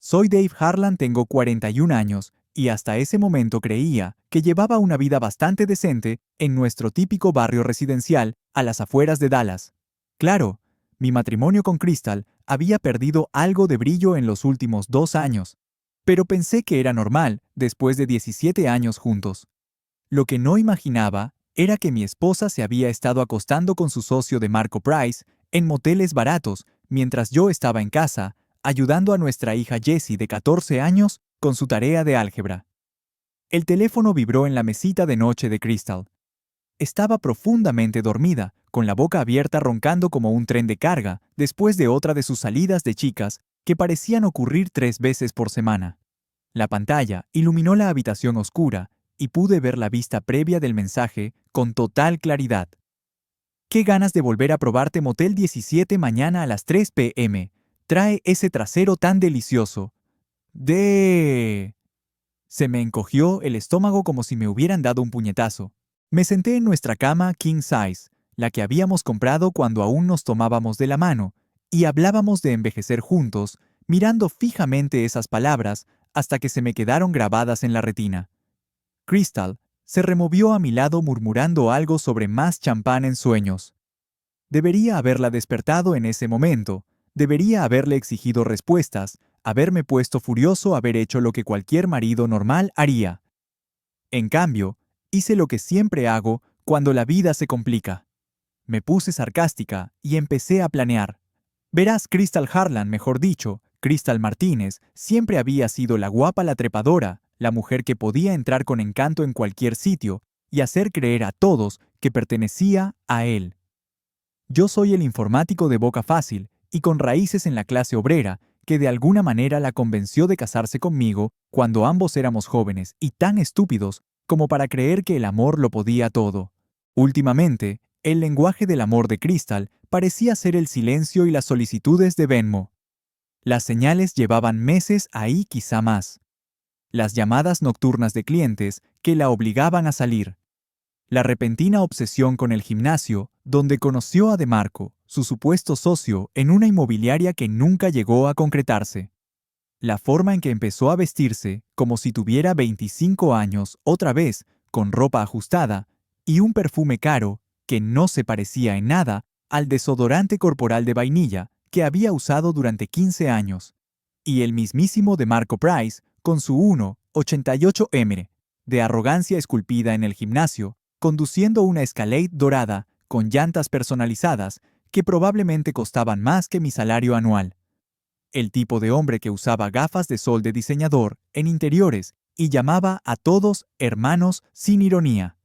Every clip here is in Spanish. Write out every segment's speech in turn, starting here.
Soy Dave Harlan, tengo 41 años, y hasta ese momento creía que llevaba una vida bastante decente en nuestro típico barrio residencial a las afueras de Dallas. Claro, mi matrimonio con Crystal había perdido algo de brillo en los últimos 2 años, pero pensé que era normal después de 17 años juntos. Lo que no imaginaba era que mi esposa se había estado acostando con su socio de Marco Price en moteles baratos mientras yo estaba en casa, ayudando a nuestra hija Jessie de 14 años con su tarea de álgebra. El teléfono vibró en la mesita de noche de Crystal. Estaba profundamente dormida, con la boca abierta roncando como un tren de carga después de otra de sus salidas de chicas que parecían ocurrir 3 veces por semana. La pantalla iluminó la habitación oscura y pude ver la vista previa del mensaje con total claridad. Qué ganas de volver a probarte Motel 17 mañana a las 3 p.m. Trae ese trasero tan delicioso. Se me encogió el estómago como si me hubieran dado un puñetazo. Me senté en nuestra cama king size, la que habíamos comprado cuando aún nos tomábamos de la mano, y hablábamos de envejecer juntos, mirando fijamente esas palabras hasta que se me quedaron grabadas en la retina. Crystal se removió a mi lado murmurando algo sobre más champán en sueños. Debería haberla despertado en ese momento, debería haberle exigido respuestas, haberme puesto furioso, haber hecho lo que cualquier marido normal haría. En cambio, hice lo que siempre hago cuando la vida se complica. Me puse sarcástica y empecé a planear. Verás, Crystal Harlan, mejor dicho, Crystal Martínez, siempre había sido la guapa, la trepadora, la mujer que podía entrar con encanto en cualquier sitio y hacer creer a todos que pertenecía a él. Yo soy el informático de boca fácil y con raíces en la clase obrera, que de alguna manera la convenció de casarse conmigo cuando ambos éramos jóvenes y tan estúpidos como para creer que el amor lo podía todo. Últimamente, el lenguaje del amor de Crystal parecía ser el silencio y las solicitudes de Venmo. Las señales llevaban meses ahí, quizá más. Las llamadas nocturnas de clientes que la obligaban a salir. La repentina obsesión con el gimnasio, donde conoció a DeMarco, su supuesto socio, en una inmobiliaria que nunca llegó a concretarse. La forma en que empezó a vestirse, como si tuviera 25 años, otra vez, con ropa ajustada, y un perfume caro, que no se parecía en nada al desodorante corporal de vainilla que había usado durante 15 años. Y el mismísimo DeMarco Price, con su 1,88 m, de arrogancia esculpida en el gimnasio, conduciendo una Escalade dorada con llantas personalizadas que probablemente costaban más que mi salario anual. El tipo de hombre que usaba gafas de sol de diseñador en interiores y llamaba a todos hermanos sin ironía.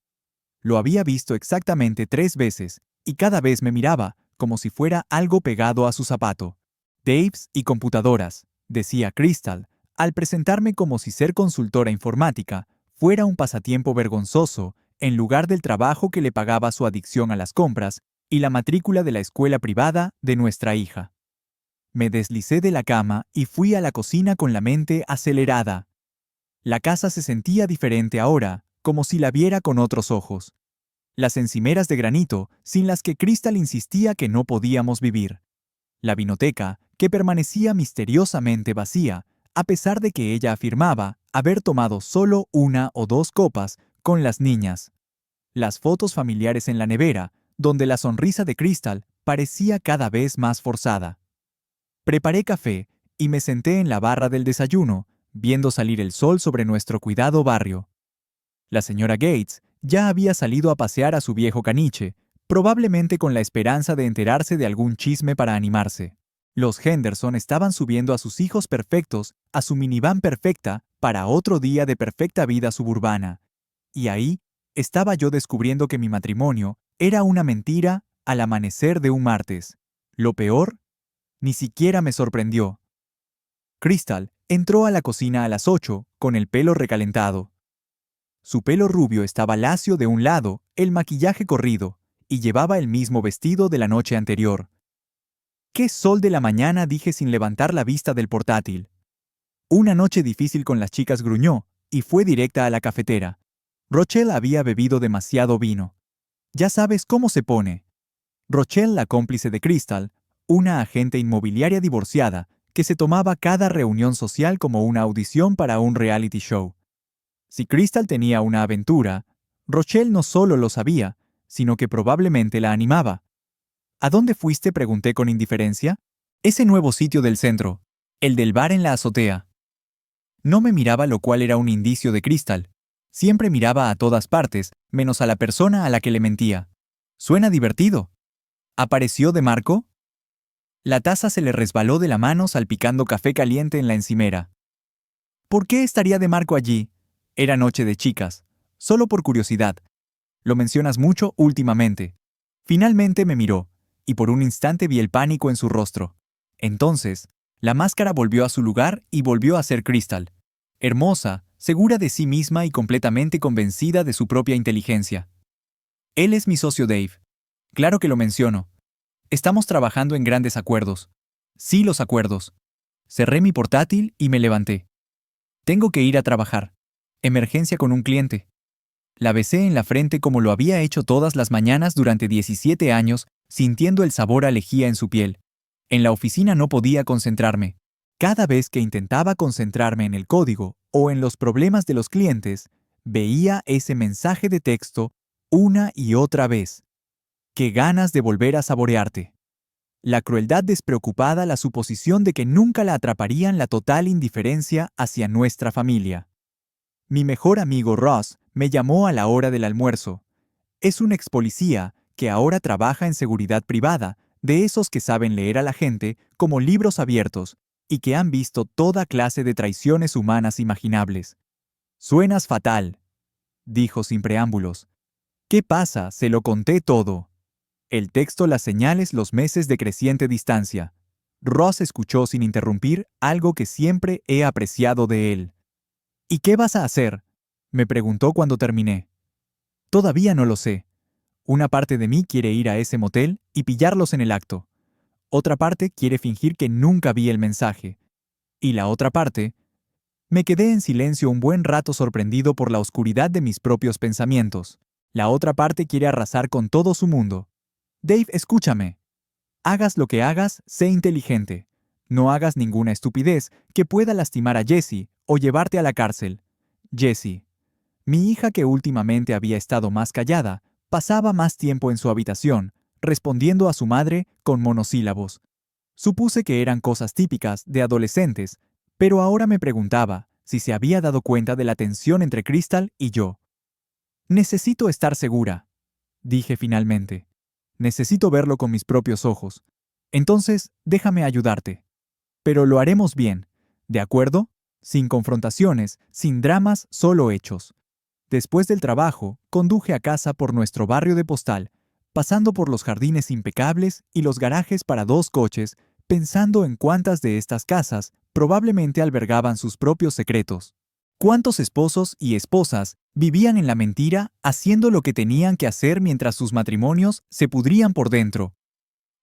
Lo había visto exactamente 3 veces y cada vez me miraba como si fuera algo pegado a su zapato. Daves y computadoras, decía Crystal, al presentarme como si ser consultora informática fuera un pasatiempo vergonzoso en lugar del trabajo que le pagaba su adicción a las compras y la matrícula de la escuela privada de nuestra hija. Me deslicé de la cama y fui a la cocina con la mente acelerada. La casa se sentía diferente ahora, como si la viera con otros ojos. Las encimeras de granito, sin las que Crystal insistía que no podíamos vivir. La vinoteca, que permanecía misteriosamente vacía, a pesar de que ella afirmaba haber tomado solo 1 o 2 copas con las niñas. Las fotos familiares en la nevera, donde la sonrisa de Crystal parecía cada vez más forzada. Preparé café y me senté en la barra del desayuno, viendo salir el sol sobre nuestro cuidado barrio. La señora Gates ya había salido a pasear a su viejo caniche, probablemente con la esperanza de enterarse de algún chisme para animarse. Los Henderson estaban subiendo a sus hijos perfectos a su minivan perfecta para otro día de perfecta vida suburbana. Y ahí estaba yo descubriendo que mi matrimonio era una mentira al amanecer de un martes. Lo peor, ni siquiera me sorprendió. Crystal entró a la cocina a las 8 con el pelo recalentado. Su pelo rubio estaba lacio de un lado, el maquillaje corrido, y llevaba el mismo vestido de la noche anterior. ¡Qué sol de la mañana!, dije sin levantar la vista del portátil. Una noche difícil con las chicas, gruñó, y fue directa a la cafetera. Rochelle había bebido demasiado vino. Ya sabes cómo se pone. Rochelle, la cómplice de Crystal, una agente inmobiliaria divorciada, que se tomaba cada reunión social como una audición para un reality show. Si Crystal tenía una aventura, Rochelle no solo lo sabía, sino que probablemente la animaba. ¿A dónde fuiste?, pregunté con indiferencia. Ese nuevo sitio del centro, el del bar en la azotea. No me miraba, lo cual era un indicio de Crystal. Siempre miraba a todas partes, menos a la persona a la que le mentía. Suena divertido. ¿Apareció de Marco? La taza se le resbaló de la mano salpicando café caliente en la encimera. ¿Por qué estaría de Marco allí? Era noche de chicas. Solo por curiosidad. Lo mencionas mucho últimamente. Finalmente me miró, y por un instante vi el pánico en su rostro. Entonces, la máscara volvió a su lugar y volvió a ser Crystal. Hermosa, segura de sí misma y completamente convencida de su propia inteligencia. Él es mi socio Dave. Claro que lo menciono. Estamos trabajando en grandes acuerdos. Sí, los acuerdos. Cerré mi portátil y me levanté. Tengo que ir a trabajar. Emergencia con un cliente. La besé en la frente como lo había hecho todas las mañanas durante 17 años, sintiendo el sabor a lejía en su piel. En la oficina no podía concentrarme. Cada vez que intentaba concentrarme en el código o en los problemas de los clientes, veía ese mensaje de texto una y otra vez. ¡Qué ganas de volver a saborearte! La crueldad despreocupada, la suposición de que nunca la atraparían, la total indiferencia hacia nuestra familia. Mi mejor amigo Ross me llamó a la hora del almuerzo. Es un ex policía que ahora trabaja en seguridad privada, de esos que saben leer a la gente como libros abiertos y que han visto toda clase de traiciones humanas imaginables. «Suenas fatal», dijo sin preámbulos. «¿Qué pasa? Se lo conté todo». El texto, las señales, los meses de creciente distancia. Ross escuchó sin interrumpir, algo que siempre he apreciado de él. «¿Y qué vas a hacer?», me preguntó cuando terminé. «Todavía no lo sé. Una parte de mí quiere ir a ese motel y pillarlos en el acto. Otra parte quiere fingir que nunca vi el mensaje. Y la otra parte...». Me quedé en silencio un buen rato, sorprendido por la oscuridad de mis propios pensamientos. La otra parte quiere arrasar con todo su mundo. «Dave, escúchame. Hagas lo que hagas, sé inteligente. No hagas ninguna estupidez que pueda lastimar a Jessie o llevarte a la cárcel. Jessie». Mi hija, que últimamente había estado más callada, pasaba más tiempo en su habitación, respondiendo a su madre con monosílabos. Supuse que eran cosas típicas de adolescentes, pero ahora me preguntaba si se había dado cuenta de la tensión entre Crystal y yo. «Necesito estar segura», dije finalmente. «Necesito verlo con mis propios ojos. Entonces, déjame ayudarte. Pero lo haremos bien, ¿de acuerdo? Sin confrontaciones, sin dramas, solo hechos». Después del trabajo, conduje a casa por nuestro barrio de Postal, pasando por los jardines impecables y los garajes para 2 coches, pensando en cuántas de estas casas probablemente albergaban sus propios secretos. Cuántos esposos y esposas vivían en la mentira, haciendo lo que tenían que hacer mientras sus matrimonios se pudrían por dentro.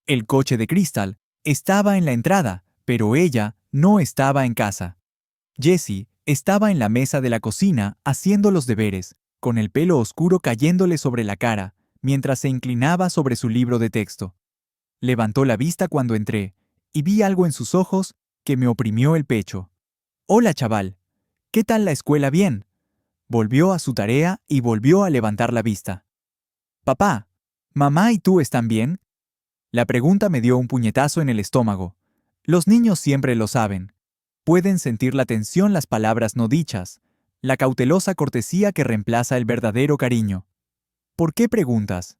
El coche de Crystal estaba en la entrada, pero ella no estaba en casa. Jessie estaba en la mesa de la cocina haciendo los deberes, con el pelo oscuro cayéndole sobre la cara, mientras se inclinaba sobre su libro de texto. Levantó la vista cuando entré, y vi algo en sus ojos que me oprimió el pecho. «Hola, chaval. ¿Qué tal la escuela? Bien». Volvió a su tarea y volvió a levantar la vista. «Papá, ¿mamá y tú están bien?». La pregunta me dio un puñetazo en el estómago. Los niños siempre lo saben. Pueden sentir la tensión, las palabras no dichas, la cautelosa cortesía que reemplaza el verdadero cariño. «¿Por qué preguntas?».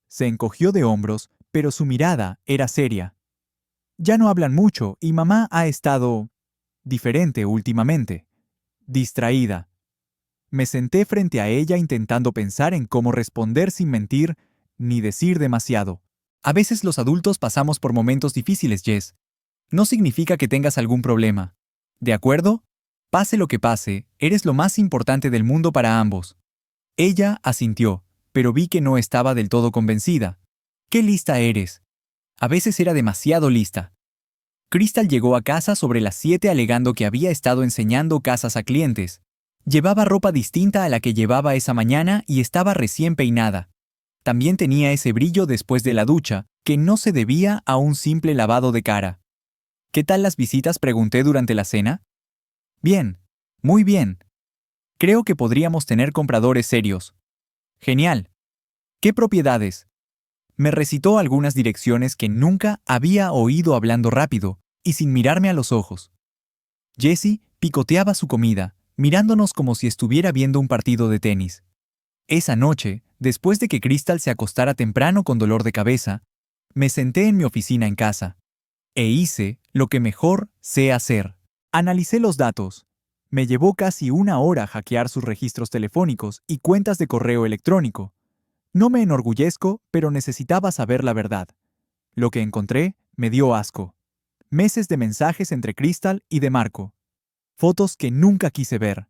Se encogió de hombros, pero su mirada era seria. «Ya no hablan mucho y mamá ha estado diferente últimamente. Distraída». Me senté frente a ella intentando pensar en cómo responder sin mentir ni decir demasiado. «A veces los adultos pasamos por momentos difíciles, Jess. No significa que tengas algún problema. ¿De acuerdo? Pase lo que pase, eres lo más importante del mundo para ambos». Ella asintió, pero vi que no estaba del todo convencida. «¿Qué lista eres?». A veces era demasiado lista. Crystal llegó a casa sobre las 7 alegando que había estado enseñando casas a clientes. Llevaba ropa distinta a la que llevaba esa mañana y estaba recién peinada. También tenía ese brillo después de la ducha, que no se debía a un simple lavado de cara. ¿Qué tal las visitas?, pregunté durante la cena. Bien, muy bien. Creo que podríamos tener compradores serios. Genial. ¿Qué propiedades? Me recitó algunas direcciones que nunca había oído hablando rápido y sin mirarme a los ojos. Jessie picoteaba su comida, mirándonos como si estuviera viendo un partido de tenis. Esa noche, después de que Crystal se acostara temprano con dolor de cabeza, me senté en mi oficina en casa e hice lo que mejor sé hacer. Analicé los datos. Me llevó casi una hora hackear sus registros telefónicos y cuentas de correo electrónico. No me enorgullezco, pero necesitaba saber la verdad. Lo que encontré me dio asco. Meses de mensajes entre Crystal y de Marco. Fotos que nunca quise ver.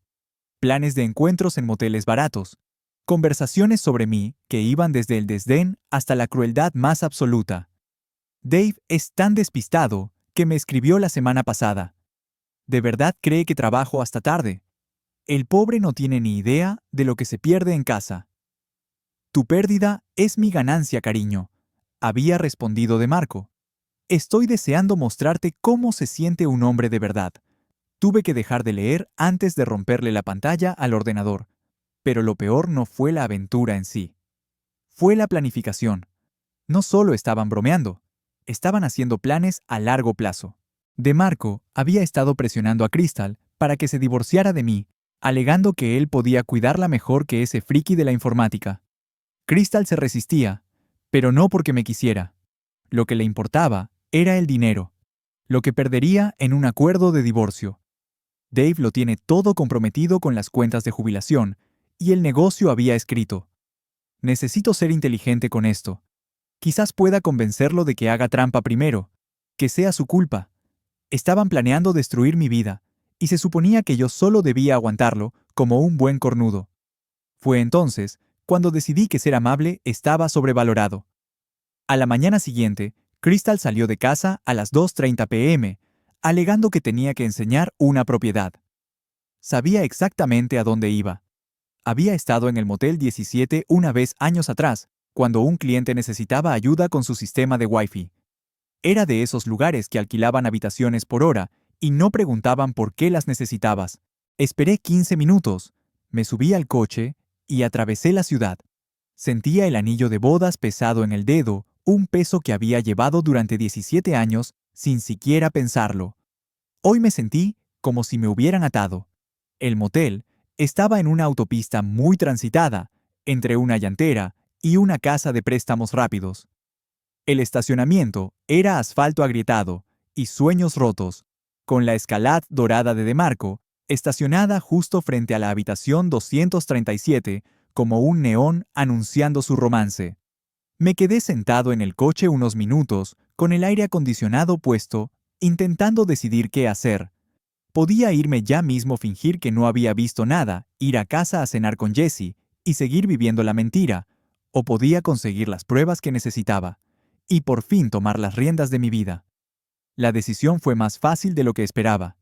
Planes de encuentros en moteles baratos. Conversaciones sobre mí que iban desde el desdén hasta la crueldad más absoluta. Dave es tan despistado que me escribió la semana pasada. ¿De verdad cree que trabajo hasta tarde? El pobre no tiene ni idea de lo que se pierde en casa. Tu pérdida es mi ganancia, cariño, había respondido de Marco. Estoy deseando mostrarte cómo se siente un hombre de verdad. Tuve que dejar de leer antes de romperle la pantalla al ordenador. Pero lo peor no fue la aventura en sí. Fue la planificación. No solo estaban bromeando, estaban haciendo planes a largo plazo. De Marco había estado presionando a Crystal para que se divorciara de mí, alegando que él podía cuidarla mejor que ese friki de la informática. Crystal se resistía, pero no porque me quisiera. Lo que le importaba era el dinero, lo que perdería en un acuerdo de divorcio. Dave lo tiene todo comprometido con las cuentas de jubilación, y el negocio había escrito. Necesito ser inteligente con esto. Quizás pueda convencerlo de que haga trampa primero, que sea su culpa. Estaban planeando destruir mi vida, y se suponía que yo solo debía aguantarlo como un buen cornudo. Fue entonces cuando decidí que ser amable estaba sobrevalorado. A la mañana siguiente, Crystal salió de casa a las 2:30 p.m., alegando que tenía que enseñar una propiedad. Sabía exactamente a dónde iba. Había estado en el Motel 17 una vez años atrás, cuando un cliente necesitaba ayuda con su sistema de Wi-Fi. Era de esos lugares que alquilaban habitaciones por hora y no preguntaban por qué las necesitabas. Esperé 15 minutos, me subí al coche y atravesé la ciudad. Sentía el anillo de bodas pesado en el dedo, un peso que había llevado durante 17 años sin siquiera pensarlo. Hoy me sentí como si me hubieran atado. El motel estaba en una autopista muy transitada, entre una llantera y una casa de préstamos rápidos. El estacionamiento era asfalto agrietado y sueños rotos, con la Escalade dorada de Marco estacionada justo frente a la habitación 237 como un neón anunciando su romance. Me quedé sentado en el coche unos minutos, con el aire acondicionado puesto, intentando decidir qué hacer. Podía irme ya mismo, fingir que no había visto nada, ir a casa a cenar con Jessie y seguir viviendo la mentira, o podía conseguir las pruebas que necesitaba y por fin tomar las riendas de mi vida. La decisión fue más fácil de lo que esperaba.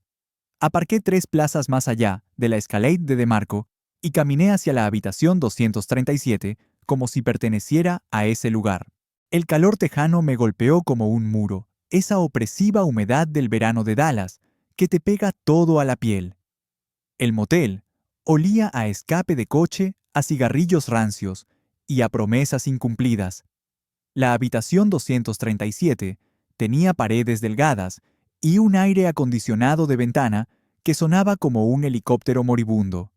Aparqué 3 plazas más allá de la Escalade de Marco y caminé hacia la habitación 237 como si perteneciera a ese lugar. El calor tejano me golpeó como un muro, esa opresiva humedad del verano de Dallas que te pega todo a la piel. El motel olía a escape de coche, a cigarrillos rancios y a promesas incumplidas. La habitación 237 tenía paredes delgadas y un aire acondicionado de ventana que sonaba como un helicóptero moribundo.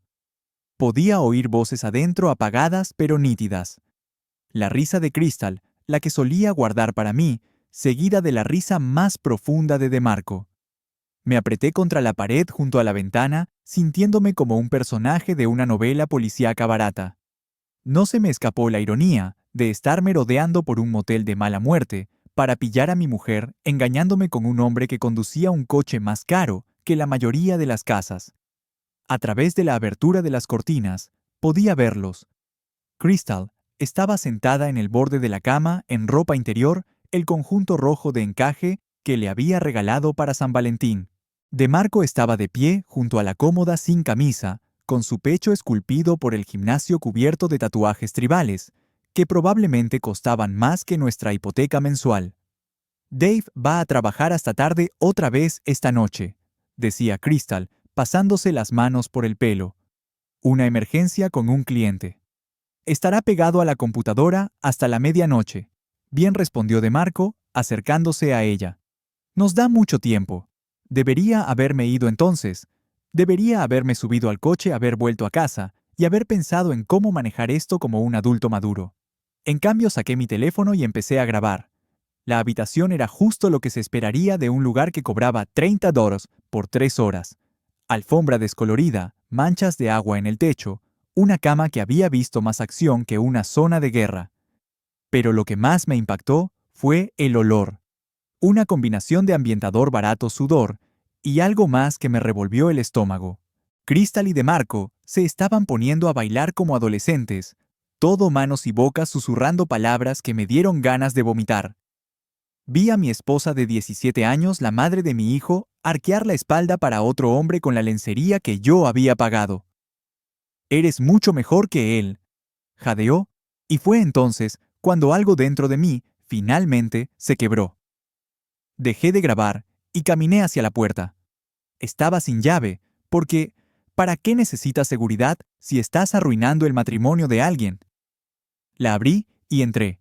Podía oír voces adentro apagadas pero nítidas. La risa de Crystal, la que solía guardar para mí, seguida de la risa más profunda de DeMarco. Me apreté contra la pared junto a la ventana, sintiéndome como un personaje de una novela policíaca barata. No se me escapó la ironía de estar merodeando por un motel de mala muerte para pillar a mi mujer engañándome con un hombre que conducía un coche más caro que la mayoría de las casas. A través de la abertura de las cortinas, podía verlos. Crystal estaba sentada en el borde de la cama en ropa interior, el conjunto rojo de encaje que le había regalado para San Valentín. DeMarco estaba de pie junto a la cómoda sin camisa, con su pecho esculpido por el gimnasio cubierto de tatuajes tribales, que probablemente costaban más que nuestra hipoteca mensual. Dave va a trabajar hasta tarde otra vez esta noche, decía Crystal, pasándose las manos por el pelo. Una emergencia con un cliente. Estará pegado a la computadora hasta la medianoche. Bien, respondió DeMarco, acercándose a ella. Nos da mucho tiempo. Debería haberme ido entonces. Debería haberme subido al coche, haber vuelto a casa y haber pensado en cómo manejar esto como un adulto maduro. En cambio, saqué mi teléfono y empecé a grabar. La habitación era justo lo que se esperaría de un lugar que cobraba $30 por 3 horas. Alfombra descolorida, manchas de agua en el techo, una cama que había visto más acción que una zona de guerra. Pero lo que más me impactó fue el olor. Una combinación de ambientador barato, sudor y algo más que me revolvió el estómago. Crystal y DeMarco se estaban poniendo a bailar como adolescentes, todo manos y bocas susurrando palabras que me dieron ganas de vomitar. Vi a mi esposa de 17 años, la madre de mi hijo, arquear la espalda para otro hombre con la lencería que yo había pagado. «Eres mucho mejor que él», jadeó, y fue entonces cuando algo dentro de mí, finalmente, se quebró. Dejé de grabar y caminé hacia la puerta. Estaba sin llave, porque ¿para qué necesitas seguridad si estás arruinando el matrimonio de alguien? La abrí y entré.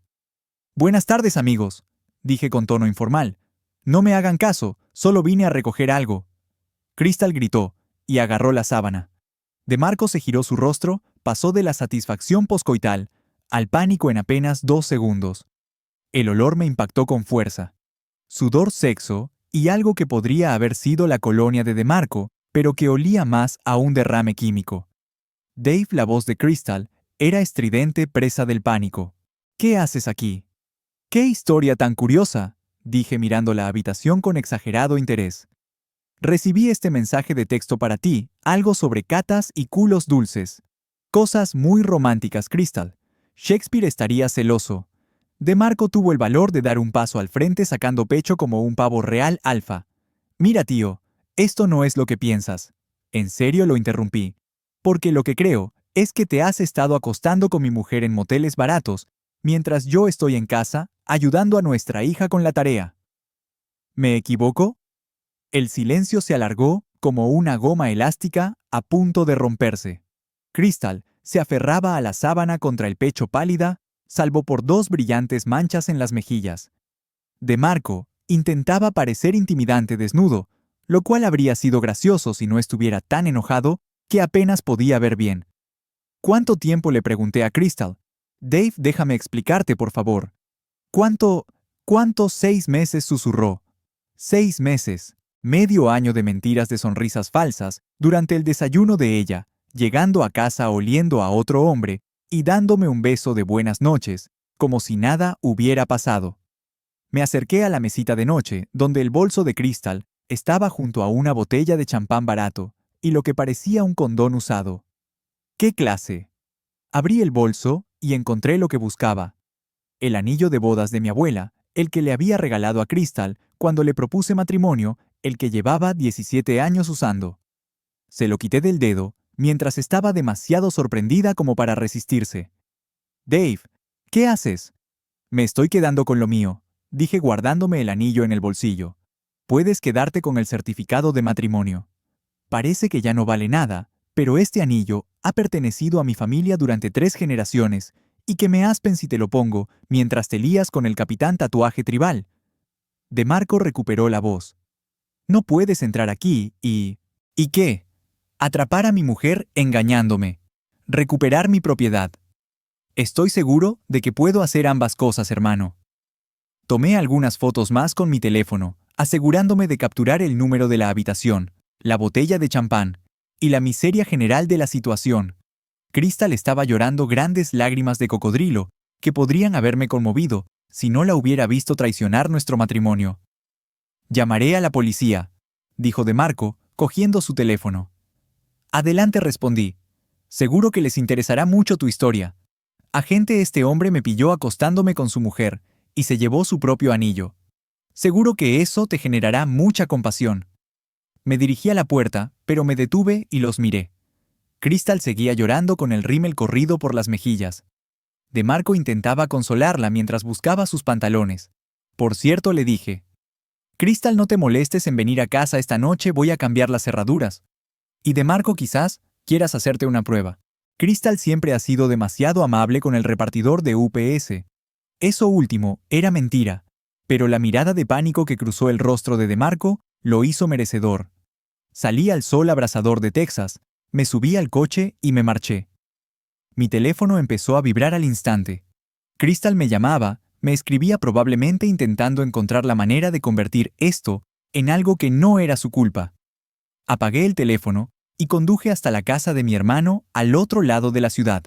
«Buenas tardes, amigos», dije con tono informal. «No me hagan caso, solo vine a recoger algo». Crystal gritó y agarró la sábana. DeMarco se giró su rostro, pasó de la satisfacción poscoital al pánico en apenas 2 segundos. El olor me impactó con fuerza. Sudor, sexo y algo que podría haber sido la colonia de DeMarco, pero que olía más a un derrame químico. Dave, la voz de Crystal, era estridente, presa del pánico. «¿Qué haces aquí?» «¡Qué historia tan curiosa!», dije mirando la habitación con exagerado interés. «Recibí este mensaje de texto para ti, algo sobre catas y culos dulces. Cosas muy románticas, Crystal. Shakespeare estaría celoso». DeMarco tuvo el valor de dar un paso al frente sacando pecho como un pavo real alfa. «Mira, tío, esto no es lo que piensas». «¿En serio?», lo interrumpí. «Porque lo que creo es que te has estado acostando con mi mujer en moteles baratos, mientras yo estoy en casa, ayudando a nuestra hija con la tarea». ¿Me equivoco? El silencio se alargó como una goma elástica a punto de romperse. Crystal se aferraba a la sábana contra el pecho pálida, salvo por 2 brillantes manchas en las mejillas. DeMarco intentaba parecer intimidante desnudo, lo cual habría sido gracioso si no estuviera tan enojado que apenas podía ver bien. «¿Cuánto tiempo?», le pregunté a Crystal. «Dave, déjame explicarte, por favor». «¿Cuánto? 6 meses?», susurró. 6 meses. Medio año de mentiras, de sonrisas falsas, durante el desayuno de ella, llegando a casa oliendo a otro hombre y dándome un beso de buenas noches, como si nada hubiera pasado. Me acerqué a la mesita de noche, donde el bolso de Crystal estaba junto a una botella de champán barato y lo que parecía un condón usado. ¿Qué clase? Abrí el bolso y encontré lo que buscaba. El anillo de bodas de mi abuela, el que le había regalado a Crystal cuando le propuse matrimonio, el que llevaba 17 años usando. Se lo quité del dedo mientras estaba demasiado sorprendida como para resistirse. «Dave, ¿qué haces?» «Me estoy quedando con lo mío», dije guardándome el anillo en el bolsillo. «Puedes quedarte con el certificado de matrimonio. Parece que ya no vale nada, pero este anillo ha pertenecido a mi familia durante 3 generaciones, y que me aspen si te lo pongo mientras te lías con el capitán Tatuaje Tribal». DeMarco recuperó la voz. «No puedes entrar aquí y... ¿Y qué? Atrapar a mi mujer engañándome. Recuperar mi propiedad. Estoy seguro de que puedo hacer ambas cosas, hermano». Tomé algunas fotos más con mi teléfono, asegurándome de capturar el número de la habitación, la botella de champán y la miseria general de la situación. Crystal estaba llorando grandes lágrimas de cocodrilo que podrían haberme conmovido si no la hubiera visto traicionar nuestro matrimonio. «Llamaré a la policía», dijo DeMarco, cogiendo su teléfono. «Adelante», respondí. «Seguro que les interesará mucho tu historia. Agente, este hombre me pilló acostándome con su mujer y se llevó su propio anillo. Seguro que eso te generará mucha compasión». Me dirigí a la puerta, pero me detuve y los miré. Crystal seguía llorando con el rímel corrido por las mejillas. DeMarco intentaba consolarla mientras buscaba sus pantalones. Por cierto, le dije. Crystal, no te molestes en venir a casa esta noche, voy a cambiar las cerraduras. Y de Marco quizás quieras hacerte una prueba. Crystal siempre ha sido demasiado amable con el repartidor de UPS. Eso último era mentira, pero la mirada de pánico que cruzó el rostro de DeMarco lo hizo merecedor. Salí al sol abrasador de Texas, me subí al coche y me marché. Mi teléfono empezó a vibrar al instante. Crystal me llamaba, me escribía probablemente intentando encontrar la manera de convertir esto en algo que no era su culpa. Apagué el teléfono y conduje hasta la casa de mi hermano al otro lado de la ciudad.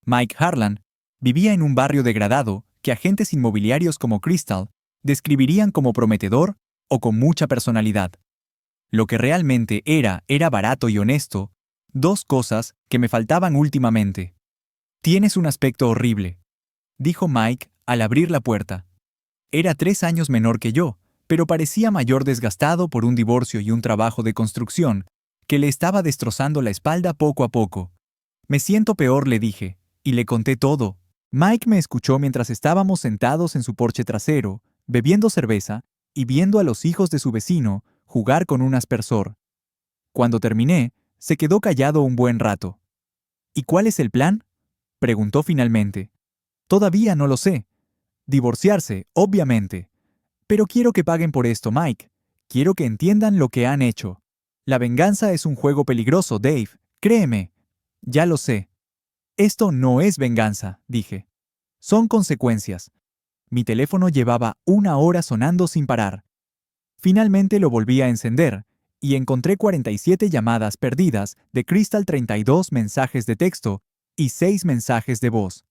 Mike Harlan vivía en un barrio degradado que agentes inmobiliarios como Crystal describirían como prometedor o con mucha personalidad. Lo que realmente era barato y honesto, dos cosas que me faltaban últimamente. Tienes un aspecto horrible, dijo Mike al abrir la puerta. Era 3 años menor que yo, pero parecía mayor, desgastado por un divorcio y un trabajo de construcción que le estaba destrozando la espalda poco a poco. Me siento peor, le dije, y le conté todo. Mike me escuchó mientras estábamos sentados en su porche trasero, bebiendo cerveza y viendo a los hijos de su vecino jugar con un aspersor. Cuando terminé, se quedó callado un buen rato. ¿Y cuál es el plan?, preguntó finalmente. Todavía no lo sé. Divorciarse, obviamente. Pero quiero que paguen por esto, Mike. Quiero que entiendan lo que han hecho. La venganza es un juego peligroso, Dave. Créeme. Ya lo sé. Esto no es venganza, dije. Son consecuencias. Mi teléfono llevaba 1 hora sonando sin parar. Finalmente lo volví a encender, y encontré 47 llamadas perdidas de Crystal, 32 mensajes de texto y 6 mensajes de voz.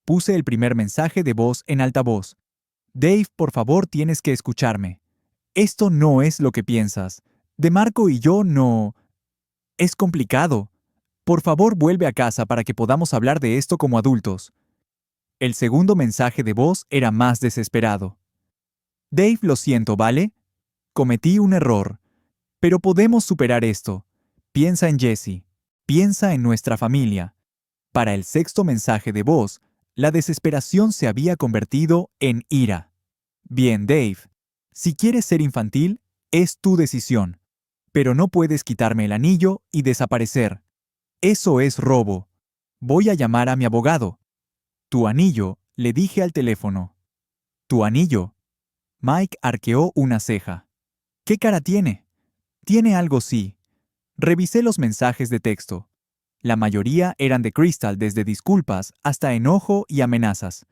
Puse el primer mensaje de voz en altavoz. Dave, por favor, tienes que escucharme. Esto no es lo que piensas. DeMarco y yo no... Es complicado. Por favor, vuelve a casa para que podamos hablar de esto como adultos. El segundo mensaje de voz era más desesperado. Dave, lo siento, ¿vale? Cometí un error. Pero podemos superar esto. Piensa en Jesse. Piensa en nuestra familia. Para el sexto mensaje de voz, la desesperación se había convertido en ira. Bien, Dave. Si quieres ser infantil, es tu decisión. Pero no puedes quitarme el anillo y desaparecer. Eso es robo. Voy a llamar a mi abogado. Tu anillo, le dije al teléfono. ¿Tu anillo? Mike arqueó una ceja. ¿Qué cara tiene? Tiene algo, sí. Revisé los mensajes de texto. La mayoría eran de Crystal, desde disculpas hasta enojo y amenazas.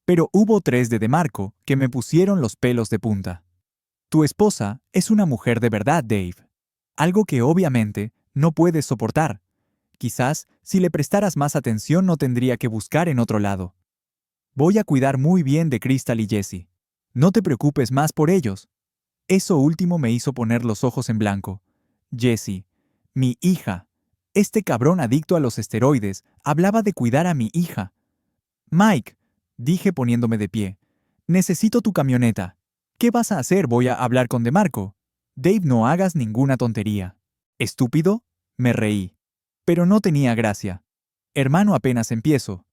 Pero hubo 3 de DeMarco que me pusieron los pelos de punta. Tu esposa es una mujer de verdad, Dave. Algo que obviamente no puedes soportar. Quizás, si le prestaras más atención, no tendría que buscar en otro lado. Voy a cuidar muy bien de Crystal y Jesse. No te preocupes más por ellos. Eso último me hizo poner los ojos en blanco. Jesse, mi hija. Este cabrón adicto a los esteroides hablaba de cuidar a mi hija. Mike, dije poniéndome de pie, necesito tu camioneta. ¿Qué vas a hacer? Voy a hablar con DeMarco. Dave, no hagas ninguna tontería. ¿Estúpido? Me reí. Pero no tenía gracia. Hermano, apenas empiezo.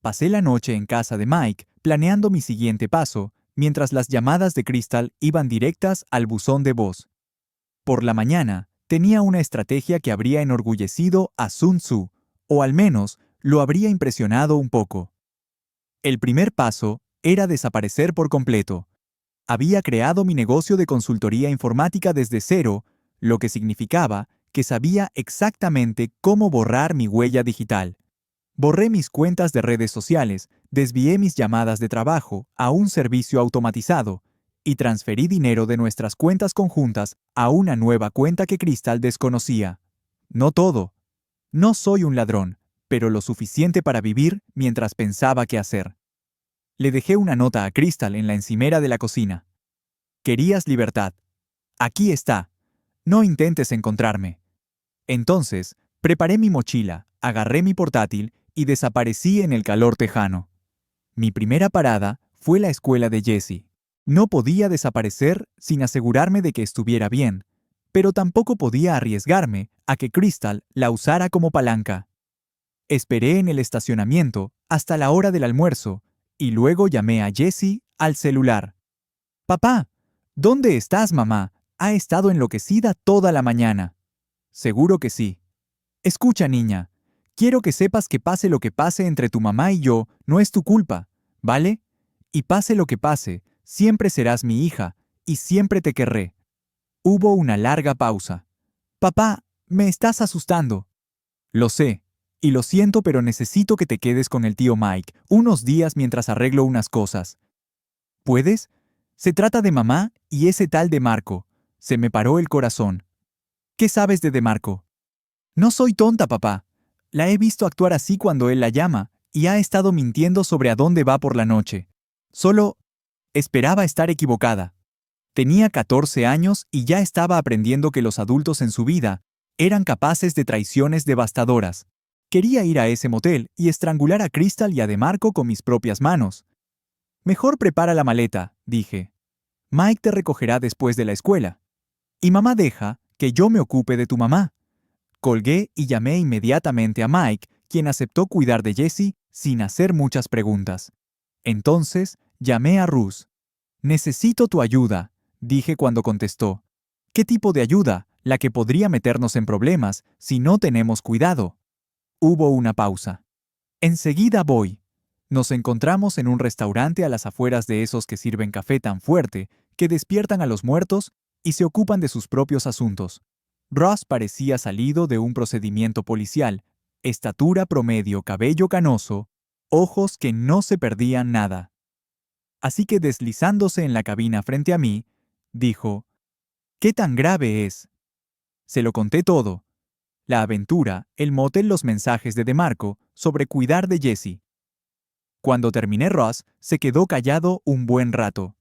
Pasé la noche en casa de Mike, planeando mi siguiente paso, mientras las llamadas de Crystal iban directas al buzón de voz. Por la mañana, tenía una estrategia que habría enorgullecido a Sun Tzu, o al menos lo habría impresionado un poco. El primer paso era desaparecer por completo. Había creado mi negocio de consultoría informática desde cero, lo que significaba que sabía exactamente cómo borrar mi huella digital. Borré mis cuentas de redes sociales, desvié mis llamadas de trabajo a un servicio automatizado y transferí dinero de nuestras cuentas conjuntas a una nueva cuenta que Crystal desconocía. No todo. No soy un ladrón, pero lo suficiente para vivir mientras pensaba qué hacer. Le dejé una nota a Crystal en la encimera de la cocina. Querías libertad. Aquí está. No intentes encontrarme. Entonces, preparé mi mochila, agarré mi portátil y desaparecí en el calor tejano. Mi primera parada fue la escuela de Jesse. No podía desaparecer sin asegurarme de que estuviera bien, pero tampoco podía arriesgarme a que Crystal la usara como palanca. Esperé en el estacionamiento hasta la hora del almuerzo y luego llamé a Jesse al celular. Papá, ¿dónde estás, mamá? Ha estado enloquecida toda la mañana. Seguro que sí. Escucha, niña. Quiero que sepas que pase lo que pase entre tu mamá y yo, no es tu culpa, ¿vale? Y pase lo que pase, siempre serás mi hija, y siempre te querré. Hubo una larga pausa. Papá, me estás asustando. Lo sé, y lo siento, pero necesito que te quedes con el tío Mike unos días mientras arreglo unas cosas. ¿Puedes? Se trata de mamá y ese tal de Marco. Se me paró el corazón. ¿Qué sabes de Marco? No soy tonta, papá. La he visto actuar así cuando él la llama, y ha estado mintiendo sobre a dónde va por la noche. Solo esperaba estar equivocada. Tenía 14 años y ya estaba aprendiendo que los adultos en su vida eran capaces de traiciones devastadoras. Quería ir a ese motel y estrangular a Crystal y a DeMarco con mis propias manos. Mejor prepara la maleta, dije. Mike te recogerá después de la escuela. Y mamá deja que yo me ocupe de tu mamá. Colgué y llamé inmediatamente a Mike, quien aceptó cuidar de Jessie sin hacer muchas preguntas. Entonces llamé a Ruth. Necesito tu ayuda, dije cuando contestó. ¿Qué tipo de ayuda? La que podría meternos en problemas si no tenemos cuidado. Hubo una pausa. Enseguida voy. Nos encontramos en un restaurante a las afueras de esos que sirven café tan fuerte que despiertan a los muertos y se ocupan de sus propios asuntos. Ross parecía salido de un procedimiento policial, estatura promedio, cabello canoso, ojos que no se perdían nada. Así que deslizándose en la cabina frente a mí, dijo, ¿qué tan grave es? Se lo conté todo. La aventura, el motel, los mensajes de DeMarco sobre cuidar de Jessie. Cuando terminé, Ross se quedó callado un buen rato.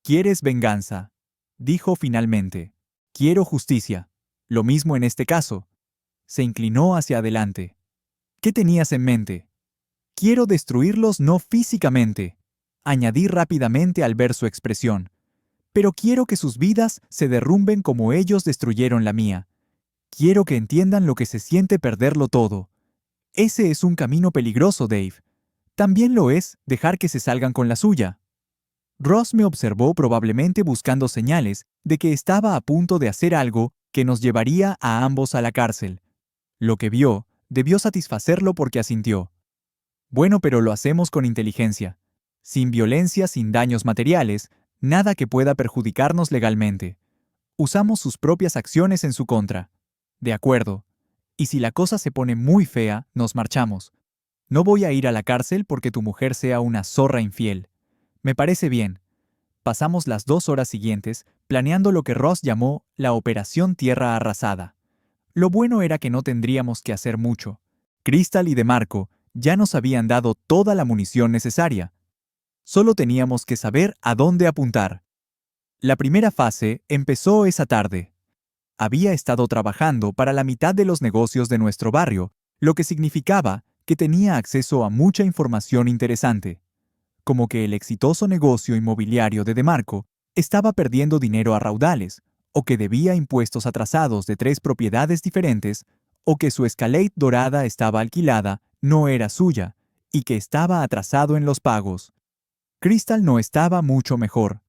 ¿Quieres venganza? Dijo finalmente. Quiero justicia. Lo mismo en este caso. Se inclinó hacia adelante. ¿Qué tenías en mente? Quiero destruirlos no físicamente, añadí rápidamente al ver su expresión. Pero quiero que sus vidas se derrumben como ellos destruyeron la mía. Quiero que entiendan lo que se siente perderlo todo. Ese es un camino peligroso, Dave. También lo es dejar que se salgan con la suya. Ross me observó, probablemente buscando señales de que estaba a punto de hacer algo que nos llevaría a ambos a la cárcel. Lo que vio debió satisfacerlo porque asintió. Bueno, pero lo hacemos con inteligencia. Sin violencia, sin daños materiales, nada que pueda perjudicarnos legalmente. Usamos sus propias acciones en su contra. De acuerdo. Y si la cosa se pone muy fea, nos marchamos. No voy a ir a la cárcel porque tu mujer sea una zorra infiel. Me parece bien. Pasamos las 2 horas siguientes planeando lo que Ross llamó la Operación Tierra Arrasada. Lo bueno era que no tendríamos que hacer mucho. Crystal y DeMarco ya nos habían dado toda la munición necesaria. Solo teníamos que saber a dónde apuntar. La primera fase empezó esa tarde. Había estado trabajando para la mitad de los negocios de nuestro barrio, lo que significaba que tenía acceso a mucha información interesante, como que el exitoso negocio inmobiliario de DeMarco estaba perdiendo dinero a raudales, o que debía impuestos atrasados de 3 propiedades diferentes, o que su Escalade dorada estaba alquilada, no era suya, y que estaba atrasado en los pagos. Crystal no estaba mucho mejor.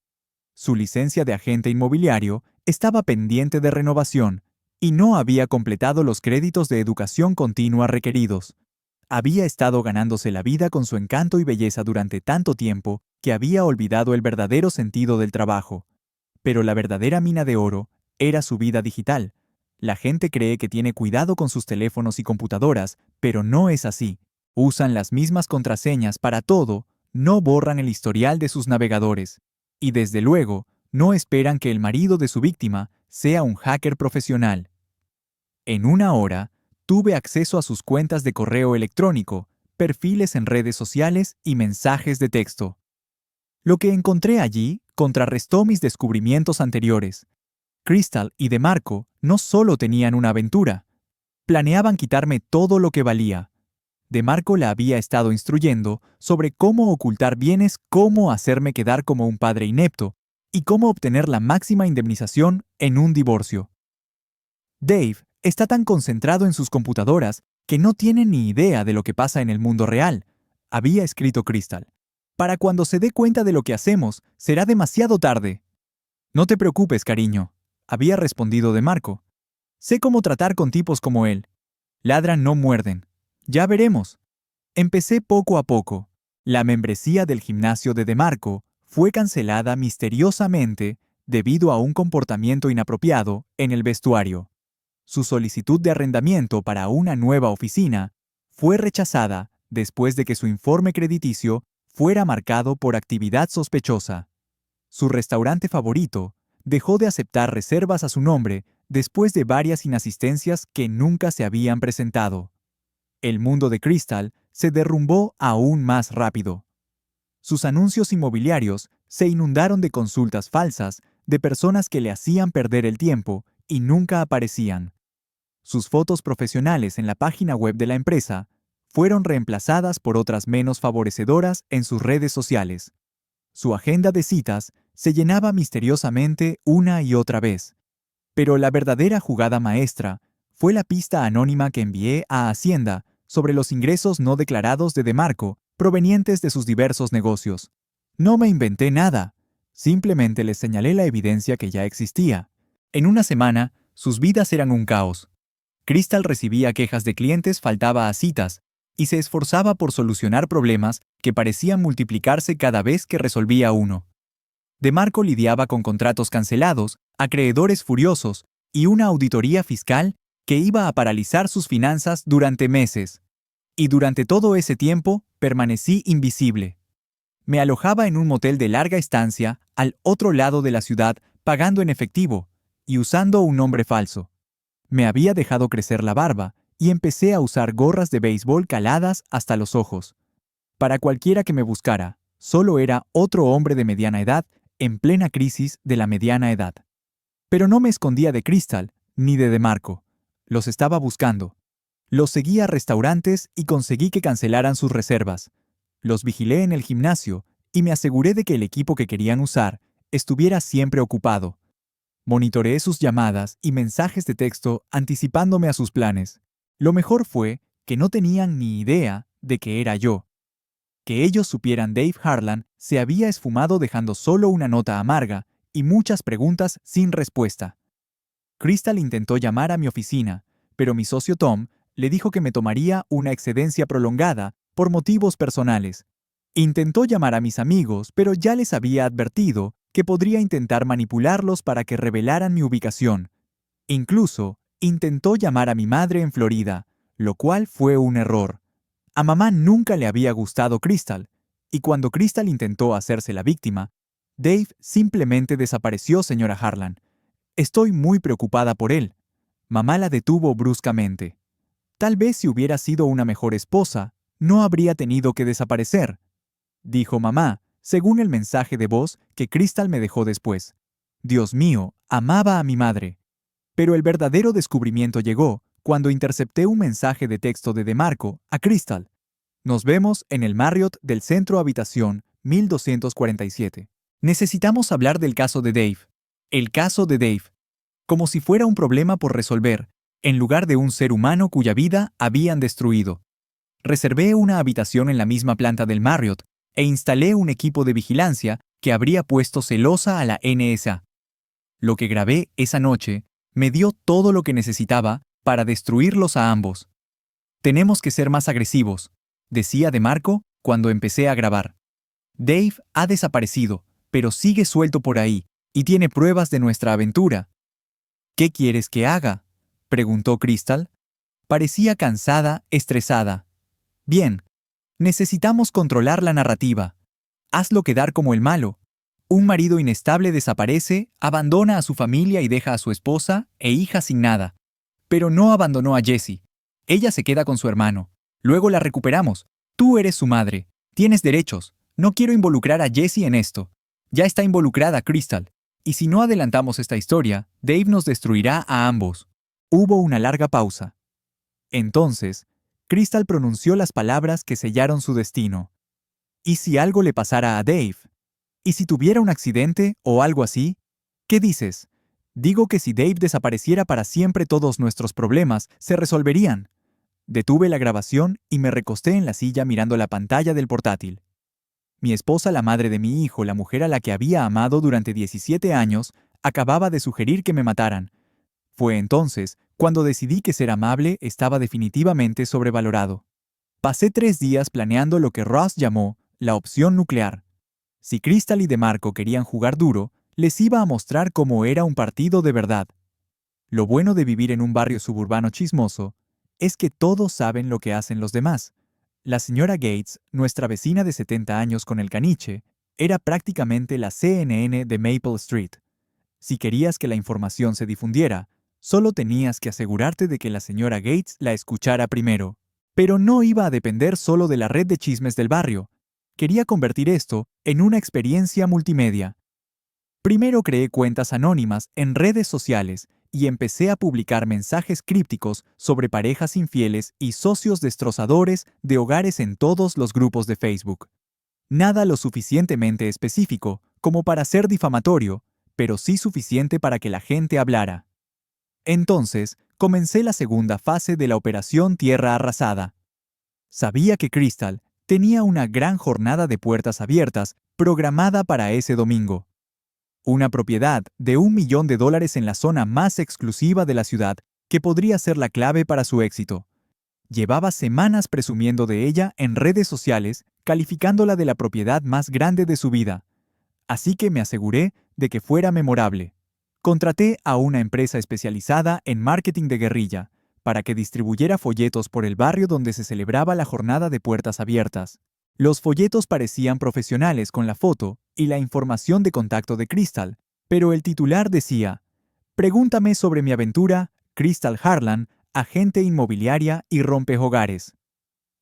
Su licencia de agente inmobiliario estaba pendiente de renovación y no había completado los créditos de educación continua requeridos. Había estado ganándose la vida con su encanto y belleza durante tanto tiempo que había olvidado el verdadero sentido del trabajo. Pero la verdadera mina de oro era su vida digital. La gente cree que tiene cuidado con sus teléfonos y computadoras, pero no es así. Usan las mismas contraseñas para todo, no borran el historial de sus navegadores. Y desde luego, no esperan que el marido de su víctima sea un hacker profesional. En una hora, tuve acceso a sus cuentas de correo electrónico, perfiles en redes sociales y mensajes de texto. Lo que encontré allí contrarrestó mis descubrimientos anteriores. Crystal y DeMarco no solo tenían una aventura, planeaban quitarme todo lo que valía. DeMarco la había estado instruyendo sobre cómo ocultar bienes, cómo hacerme quedar como un padre inepto y cómo obtener la máxima indemnización en un divorcio. Dave está tan concentrado en sus computadoras que no tiene ni idea de lo que pasa en el mundo real, había escrito Crystal. Para cuando se dé cuenta de lo que hacemos, será demasiado tarde. No te preocupes, cariño, había respondido DeMarco. Sé cómo tratar con tipos como él. Ladran, no muerden. Ya veremos. Empecé poco a poco. La membresía del gimnasio de DeMarco fue cancelada misteriosamente debido a un comportamiento inapropiado en el vestuario. Su solicitud de arrendamiento para una nueva oficina fue rechazada después de que su informe crediticio fuera marcado por actividad sospechosa. Su restaurante favorito dejó de aceptar reservas a su nombre después de varias inasistencias que nunca se habían presentado. El mundo de Crystal se derrumbó aún más rápido. Sus anuncios inmobiliarios se inundaron de consultas falsas de personas que le hacían perder el tiempo y nunca aparecían. Sus fotos profesionales en la página web de la empresa fueron reemplazadas por otras menos favorecedoras en sus redes sociales. Su agenda de citas se llenaba misteriosamente una y otra vez. Pero la verdadera jugada maestra fue la pista anónima que envié a Hacienda sobre los ingresos no declarados de DeMarco provenientes de sus diversos negocios. No me inventé nada, simplemente les señalé la evidencia que ya existía. En una semana, sus vidas eran un caos. Crystal recibía quejas de clientes, faltaba a citas, y se esforzaba por solucionar problemas que parecían multiplicarse cada vez que resolvía uno. DeMarco lidiaba con contratos cancelados, acreedores furiosos y una auditoría fiscal que iba a paralizar sus finanzas durante meses. Y durante todo ese tiempo permanecí invisible. Me alojaba en un motel de larga estancia al otro lado de la ciudad pagando en efectivo y usando un nombre falso. Me había dejado crecer la barba y empecé a usar gorras de béisbol caladas hasta los ojos. Para cualquiera que me buscara, solo era otro hombre de mediana edad en plena crisis de la mediana edad. Pero no me escondía de Crystal ni de DeMarco. Los estaba buscando. Los seguí a restaurantes y conseguí que cancelaran sus reservas. Los vigilé en el gimnasio y me aseguré de que el equipo que querían usar estuviera siempre ocupado. Monitoreé sus llamadas y mensajes de texto anticipándome a sus planes. Lo mejor fue que no tenían ni idea de que era yo. Que ellos supieran Dave Harlan se había esfumado dejando solo una nota amarga y muchas preguntas sin respuesta. Crystal intentó llamar a mi oficina, pero mi socio Tom le dijo que me tomaría una excedencia prolongada por motivos personales. Intentó llamar a mis amigos, pero ya les había advertido que podría intentar manipularlos para que revelaran mi ubicación. Incluso intentó llamar a mi madre en Florida, lo cual fue un error. A mamá nunca le había gustado Crystal, y cuando Crystal intentó hacerse la víctima, Dave simplemente desapareció, señora Harlan. Estoy muy preocupada por él. Mamá la detuvo bruscamente. Tal vez si hubiera sido una mejor esposa, no habría tenido que desaparecer, dijo mamá, según el mensaje de voz que Crystal me dejó después. Dios mío, amaba a mi madre. Pero el verdadero descubrimiento llegó cuando intercepté un mensaje de texto de DeMarco a Crystal. Nos vemos en el Marriott del Centro Habitación 1247. Necesitamos hablar del caso de Dave. El caso de Dave. Como si fuera un problema por resolver, en lugar de un ser humano cuya vida habían destruido. Reservé una habitación en la misma planta del Marriott e instalé un equipo de vigilancia que habría puesto celosa a la NSA. Lo que grabé esa noche me dio todo lo que necesitaba para destruirlos a ambos. Tenemos que ser más agresivos, decía DeMarco cuando empecé a grabar. Dave ha desaparecido, pero sigue suelto por ahí y tiene pruebas de nuestra aventura. ¿Qué quieres que haga?, preguntó Crystal. Parecía cansada, estresada. Bien, necesitamos controlar la narrativa. Hazlo quedar como el malo. Un marido inestable desaparece, abandona a su familia y deja a su esposa e hija sin nada. Pero no abandonó a Jessie. Ella se queda con su hermano. Luego la recuperamos. Tú eres su madre. Tienes derechos. No quiero involucrar a Jessie en esto. Ya está involucrada Crystal. Y si no adelantamos esta historia, Dave nos destruirá a ambos. Hubo una larga pausa. Entonces, Crystal pronunció las palabras que sellaron su destino. ¿Y si algo le pasara a Dave? ¿Y si tuviera un accidente o algo así? ¿Qué dices? Digo que si Dave desapareciera para siempre todos nuestros problemas se resolverían. Detuve la grabación y me recosté en la silla mirando la pantalla del portátil. Mi esposa, la madre de mi hijo, la mujer a la que había amado durante 17 años, acababa de sugerir que me mataran. Fue entonces cuando decidí que ser amable estaba definitivamente sobrevalorado. Pasé 3 días planeando lo que Ross llamó la opción nuclear. Si Crystal y DeMarco querían jugar duro, les iba a mostrar cómo era un partido de verdad. Lo bueno de vivir en un barrio suburbano chismoso es que todos saben lo que hacen los demás. La señora Gates, nuestra vecina de 70 años con el caniche, era prácticamente la CNN de Maple Street. Si querías que la información se difundiera, solo tenías que asegurarte de que la señora Gates la escuchara primero. Pero no iba a depender solo de la red de chismes del barrio. Quería convertir esto en una experiencia multimedia. Primero creé cuentas anónimas en redes sociales y empecé a publicar mensajes crípticos sobre parejas infieles y socios destrozadores de hogares en todos los grupos de Facebook. Nada lo suficientemente específico como para ser difamatorio, pero sí suficiente para que la gente hablara. Entonces, comencé la segunda fase de la Operación Tierra Arrasada. Sabía que Crystal tenía una gran jornada de puertas abiertas programada para ese domingo. Una propiedad de $1 millón en la zona más exclusiva de la ciudad que podría ser la clave para su éxito. Llevaba semanas presumiendo de ella en redes sociales, calificándola de la propiedad más grande de su vida. Así que me aseguré de que fuera memorable. Contraté a una empresa especializada en marketing de guerrilla para que distribuyera folletos por el barrio donde se celebraba la jornada de puertas abiertas. Los folletos parecían profesionales con la foto y la información de contacto de Crystal, pero el titular decía: "Pregúntame sobre mi aventura, Crystal Harlan, agente inmobiliaria y rompehogares".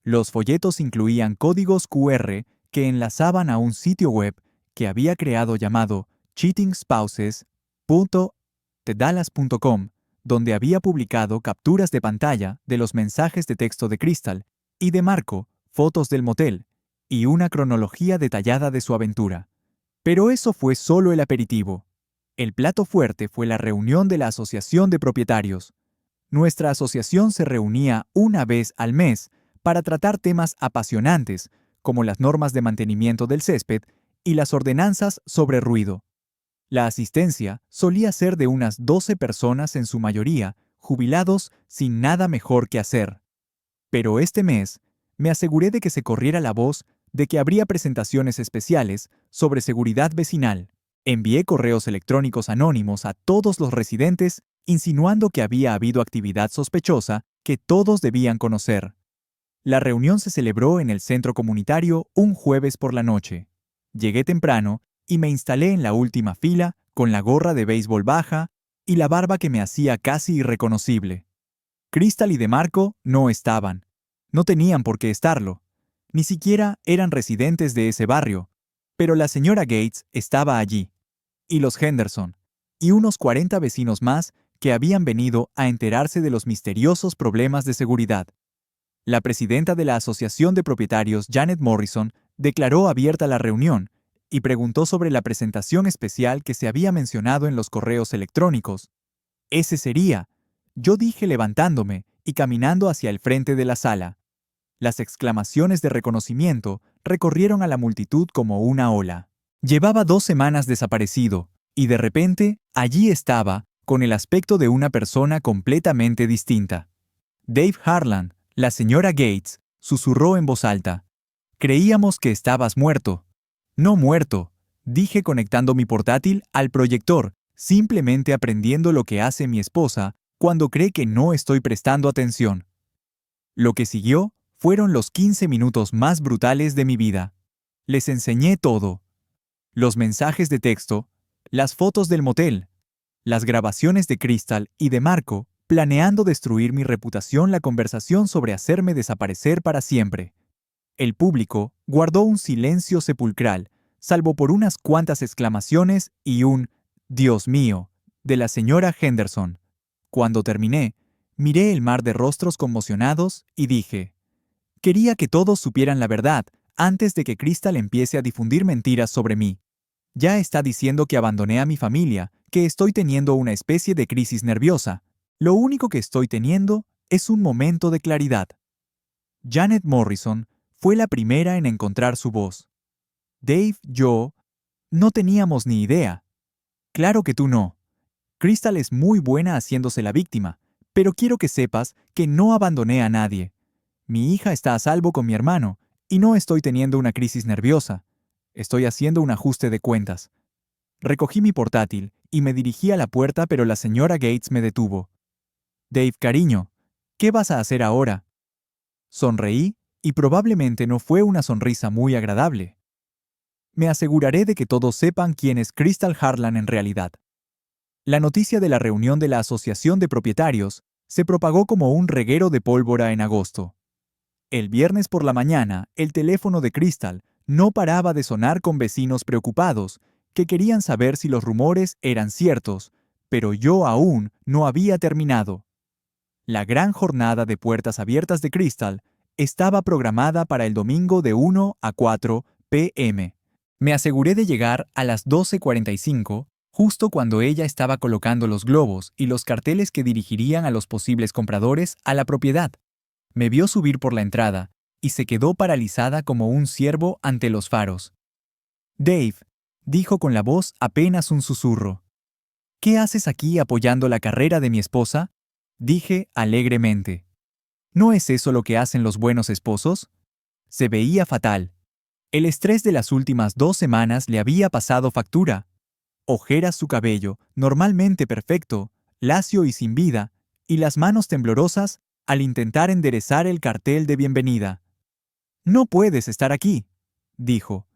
Los folletos incluían códigos QR que enlazaban a un sitio web que había creado llamado cheatingspouses.tedallas.com, donde había publicado capturas de pantalla de los mensajes de texto de Crystal y de Marco, fotos del motel, y una cronología detallada de su aventura. Pero eso fue solo el aperitivo. El plato fuerte fue la reunión de la Asociación de Propietarios. Nuestra asociación se reunía una vez al mes para tratar temas apasionantes, como las normas de mantenimiento del césped y las ordenanzas sobre ruido. La asistencia solía ser de unas 12 personas, en su mayoría jubilados sin nada mejor que hacer. Pero este mes me aseguré de que se corriera la voz de que habría presentaciones especiales sobre seguridad vecinal. Envié correos electrónicos anónimos a todos los residentes insinuando que había habido actividad sospechosa que todos debían conocer. La reunión se celebró en el centro comunitario un jueves por la noche. Llegué temprano y me instalé en la última fila con la gorra de béisbol baja y la barba que me hacía casi irreconocible. Crystal y DeMarco no estaban. No tenían por qué estarlo. Ni siquiera eran residentes de ese barrio. Pero la señora Gates estaba allí. Y los Henderson. Y unos 40 vecinos más que habían venido a enterarse de los misteriosos problemas de seguridad. La presidenta de la Asociación de Propietarios, Janet Morrison, declaró abierta la reunión y preguntó sobre la presentación especial que se había mencionado en los correos electrónicos. Ese sería, yo dije levantándome y caminando hacia el frente de la sala. Las exclamaciones de reconocimiento recorrieron a la multitud como una ola. Llevaba 2 semanas desaparecido, y de repente, allí estaba, con el aspecto de una persona completamente distinta. Dave Harlan, la señora Gates, susurró en voz alta. Creíamos que estabas muerto. No muerto, dije conectando mi portátil al proyector, simplemente aprendiendo lo que hace mi esposa cuando cree que no estoy prestando atención. Lo que siguió fueron los 15 minutos más brutales de mi vida. Les enseñé todo. Los mensajes de texto, las fotos del motel, las grabaciones de Crystal y de Marco, planeando destruir mi reputación, la conversación sobre hacerme desaparecer para siempre. El público guardó un silencio sepulcral, salvo por unas cuantas exclamaciones y un «Dios mío» de la señora Henderson. Cuando terminé, miré el mar de rostros conmocionados y dije: quería que todos supieran la verdad antes de que Crystal empiece a difundir mentiras sobre mí. Ya está diciendo que abandoné a mi familia, que estoy teniendo una especie de crisis nerviosa. Lo único que estoy teniendo es un momento de claridad. Janet Morrison fue la primera en encontrar su voz. Dave, no teníamos ni idea. Claro que tú no. Crystal es muy buena haciéndose la víctima, pero quiero que sepas que no abandoné a nadie. Mi hija está a salvo con mi hermano, y no estoy teniendo una crisis nerviosa. Estoy haciendo un ajuste de cuentas. Recogí mi portátil y me dirigí a la puerta, pero la señora Gates me detuvo. Dave, cariño, ¿qué vas a hacer ahora? Sonreí, y probablemente no fue una sonrisa muy agradable. Me aseguraré de que todos sepan quién es Crystal Harlan en realidad. La noticia de la reunión de la Asociación de Propietarios se propagó como un reguero de pólvora en agosto. El viernes por la mañana, el teléfono de Crystal no paraba de sonar con vecinos preocupados que querían saber si los rumores eran ciertos, pero yo aún no había terminado. La gran jornada de puertas abiertas de Crystal estaba programada para el domingo de 1 a 4 p.m. Me aseguré de llegar a las 12:45, justo cuando ella estaba colocando los globos y los carteles que dirigirían a los posibles compradores a la propiedad. Me vio subir por la entrada y se quedó paralizada como un ciervo ante los faros. Dave, dijo con la voz apenas un susurro. ¿Qué haces aquí apoyando la carrera de mi esposa? Dije alegremente. ¿No es eso lo que hacen los buenos esposos? Se veía fatal. El estrés de las últimas 2 semanas le había pasado factura. Ojeras su cabello, normalmente perfecto, lacio y sin vida, y las manos temblorosas al intentar enderezar el cartel de bienvenida. No puedes estar aquí, dijo.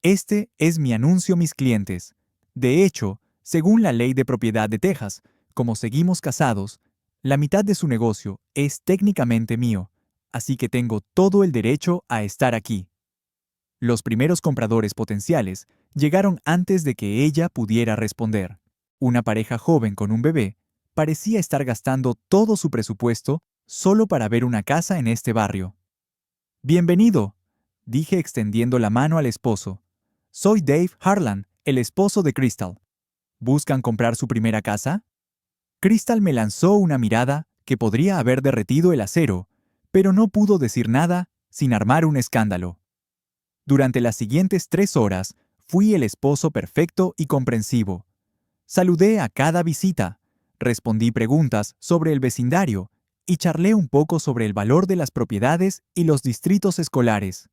Este es mi anuncio a mis clientes. De hecho, según la ley de propiedad de Texas, como seguimos casados, la mitad de su negocio es técnicamente mío, así que tengo todo el derecho a estar aquí. Los primeros compradores potenciales llegaron antes de que ella pudiera responder. Una pareja joven con un bebé parecía estar gastando todo su presupuesto solo para ver una casa en este barrio. Bienvenido, dije extendiendo la mano al esposo. Soy Dave Harlan, el esposo de Crystal. ¿Buscan comprar su primera casa? Crystal me lanzó una mirada que podría haber derretido el acero, pero no pudo decir nada sin armar un escándalo. Durante las siguientes 3 horas, fui el esposo perfecto y comprensivo. Saludé a cada visita, respondí preguntas sobre el vecindario y charlé un poco sobre el valor de las propiedades y los distritos escolares.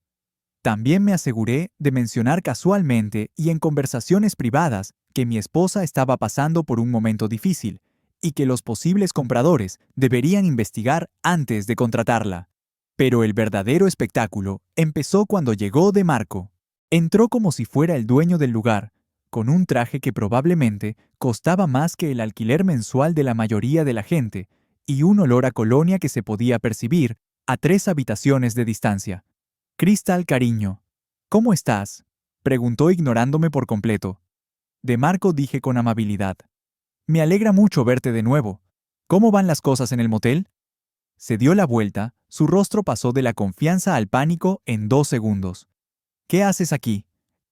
También me aseguré de mencionar casualmente y en conversaciones privadas que mi esposa estaba pasando por un momento difícil y que los posibles compradores deberían investigar antes de contratarla. Pero el verdadero espectáculo empezó cuando llegó DeMarco. Entró como si fuera el dueño del lugar, con un traje que probablemente costaba más que el alquiler mensual de la mayoría de la gente, y un olor a colonia que se podía percibir a 3 habitaciones de distancia. Crystal, cariño, ¿cómo estás? Preguntó ignorándome por completo. DeMarco, dije con amabilidad. Me alegra mucho verte de nuevo. ¿Cómo van las cosas en el motel? Se dio la vuelta, su rostro pasó de la confianza al pánico en 2 segundos. ¿Qué haces aquí?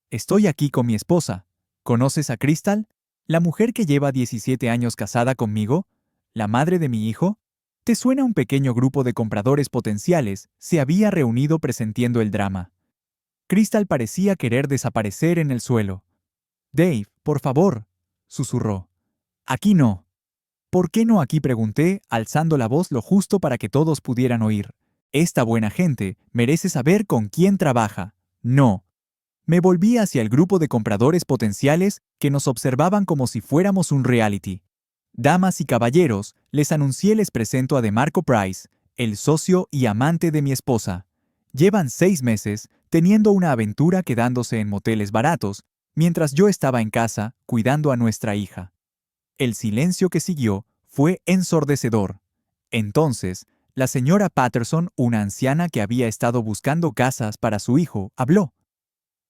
Estoy aquí con mi esposa. ¿Conoces a Crystal? ¿La mujer que lleva 17 años casada conmigo? ¿La madre de mi hijo? ¿Te suena? Un pequeño grupo de compradores potenciales se había reunido presintiendo el drama. Crystal parecía querer desaparecer en el suelo. Dave, por favor, susurró. Aquí no. ¿Por qué no aquí? Pregunté, alzando la voz lo justo para que todos pudieran oír. Esta buena gente merece saber con quién trabaja. No. Me volví hacia el grupo de compradores potenciales que nos observaban como si fuéramos un reality. Damas y caballeros, les anuncié, les presento a DeMarco Price, el socio y amante de mi esposa. Llevan 6 meses teniendo una aventura quedándose en moteles baratos, mientras yo estaba en casa cuidando a nuestra hija. El silencio que siguió fue ensordecedor. Entonces, la señora Patterson, una anciana que había estado buscando casas para su hijo, habló.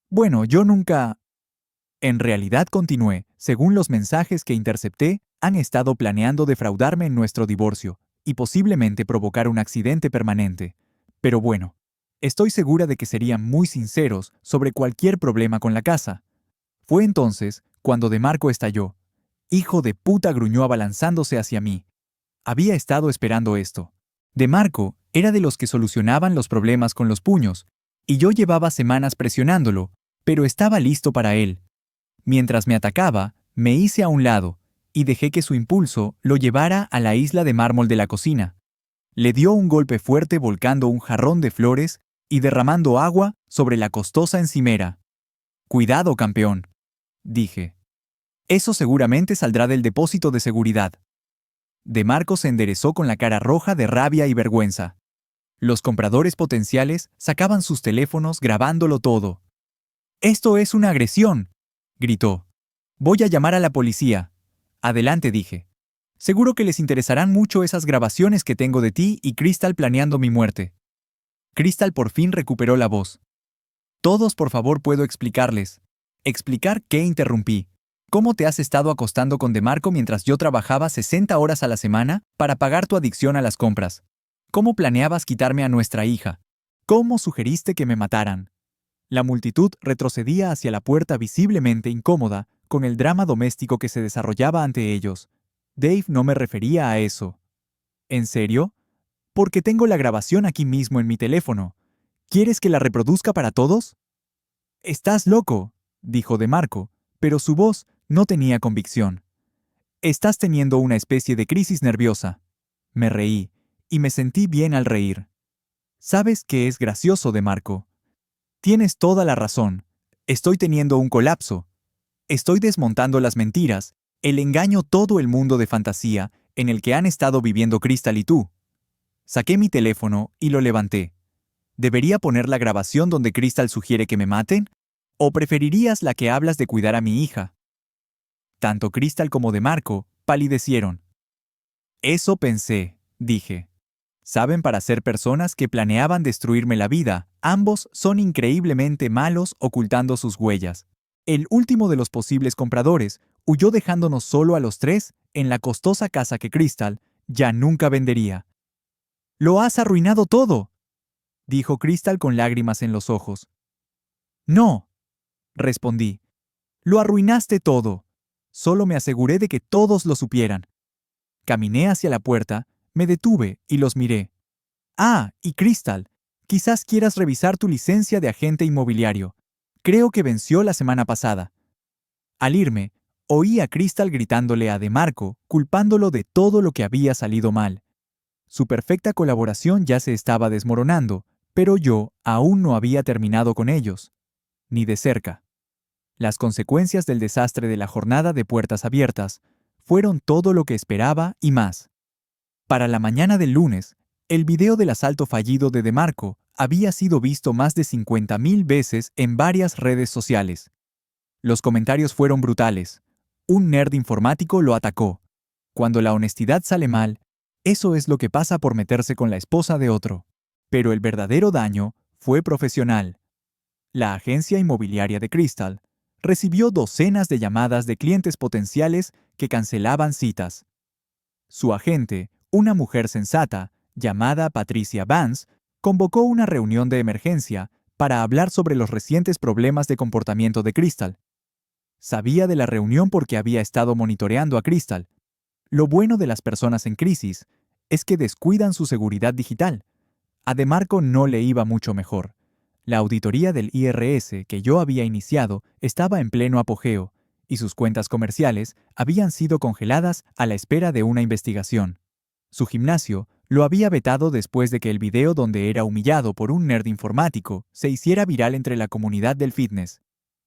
Bueno, yo nunca... En realidad, continué, según los mensajes que intercepté, han estado planeando defraudarme en nuestro divorcio y posiblemente provocar un accidente permanente. Pero bueno, estoy segura de que serían muy sinceros sobre cualquier problema con la casa. Fue entonces cuando DeMarco estalló. Hijo de puta, gruñó abalanzándose hacia mí. Había estado esperando esto. DeMarco era de los que solucionaban los problemas con los puños, y yo llevaba semanas presionándolo, pero estaba listo para él. Mientras me atacaba, me hice a un lado y dejé que su impulso lo llevara a la isla de mármol de la cocina. Le dio un golpe fuerte volcando un jarrón de flores y derramando agua sobre la costosa encimera. «Cuidado, campeón», dije. «Eso seguramente saldrá del depósito de seguridad». De Marco se enderezó con la cara roja de rabia y vergüenza. Los compradores potenciales sacaban sus teléfonos grabándolo todo. «¡Esto es una agresión!», gritó. «Voy a llamar a la policía». «Adelante», dije. «Seguro que les interesarán mucho esas grabaciones que tengo de ti y Crystal planeando mi muerte». Crystal por fin recuperó la voz. «Todos, por favor, puedo explicarles». «¿Explicar qué?», interrumpí. «¿Cómo te has estado acostando con DeMarco mientras yo trabajaba 60 horas a la semana para pagar tu adicción a las compras? ¿Cómo planeabas quitarme a nuestra hija? ¿Cómo sugeriste que me mataran?». La multitud retrocedía hacia la puerta visiblemente incómoda con el drama doméstico que se desarrollaba ante ellos. Dave no me refería a eso. «¿En serio? Porque tengo la grabación aquí mismo en mi teléfono. ¿Quieres que la reproduzca para todos?». «Estás loco», dijo DeMarco, pero su voz no tenía convicción. «Estás teniendo una especie de crisis nerviosa». Me reí, y me sentí bien al reír. «¿Sabes qué es gracioso, DeMarco? Tienes toda la razón. Estoy teniendo un colapso. Estoy desmontando las mentiras, el engaño, todo el mundo de fantasía en el que han estado viviendo Crystal y tú». Saqué mi teléfono y lo levanté. ¿Debería poner la grabación donde Crystal sugiere que me maten? ¿O preferirías la que hablas de cuidar a mi hija? Tanto Crystal como DeMarco palidecieron. «Eso pensé», dije. «Saben, para ser personas que planeaban destruirme la vida, ambos son increíblemente malos ocultando sus huellas». El último de los posibles compradores huyó dejándonos solo a los tres en la costosa casa que Crystal ya nunca vendería. «¡Lo has arruinado todo!», dijo Crystal con lágrimas en los ojos. «No», respondí. «Lo arruinaste todo. Solo me aseguré de que todos lo supieran». Caminé hacia la puerta, me detuve y los miré. «Ah, y Crystal, quizás quieras revisar tu licencia de agente inmobiliario. Creo que venció la semana pasada». Al irme, oí a Crystal gritándole a DeMarco, culpándolo de todo lo que había salido mal. Su perfecta colaboración ya se estaba desmoronando, pero yo aún no había terminado con ellos. Ni de cerca. Las consecuencias del desastre de la jornada de puertas abiertas fueron todo lo que esperaba y más. Para la mañana del lunes, el video del asalto fallido de DeMarco había sido visto más de 50,000 veces en varias redes sociales. Los comentarios fueron brutales. Un nerd informático lo atacó. Cuando la honestidad sale mal, eso es lo que pasa por meterse con la esposa de otro. Pero el verdadero daño fue profesional. La agencia inmobiliaria de Crystal recibió docenas de llamadas de clientes potenciales que cancelaban citas. Su agente, una mujer sensata, llamada Patricia Vance, convocó una reunión de emergencia para hablar sobre los recientes problemas de comportamiento de Crystal. Sabía de la reunión porque había estado monitoreando a Crystal. Lo bueno de las personas en crisis es que descuidan su seguridad digital. A DeMarco no le iba mucho mejor. La auditoría del IRS que yo había iniciado estaba en pleno apogeo, y sus cuentas comerciales habían sido congeladas a la espera de una investigación. Su gimnasio lo había vetado después de que el video donde era humillado por un nerd informático se hiciera viral entre la comunidad del fitness.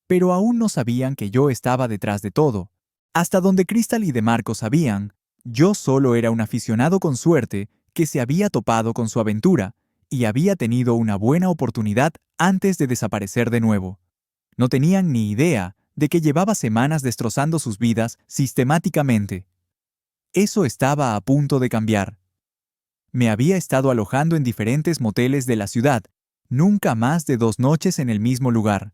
Pero aún no sabían que yo estaba detrás de todo. Hasta donde Crystal y DeMarco sabían, yo solo era un aficionado con suerte que se había topado con su aventura y había tenido una buena oportunidad antes de desaparecer de nuevo. No tenían ni idea de que llevaba semanas destrozando sus vidas sistemáticamente. Eso estaba a punto de cambiar. Me había estado alojando en diferentes moteles de la ciudad, nunca más de 2 noches en el mismo lugar.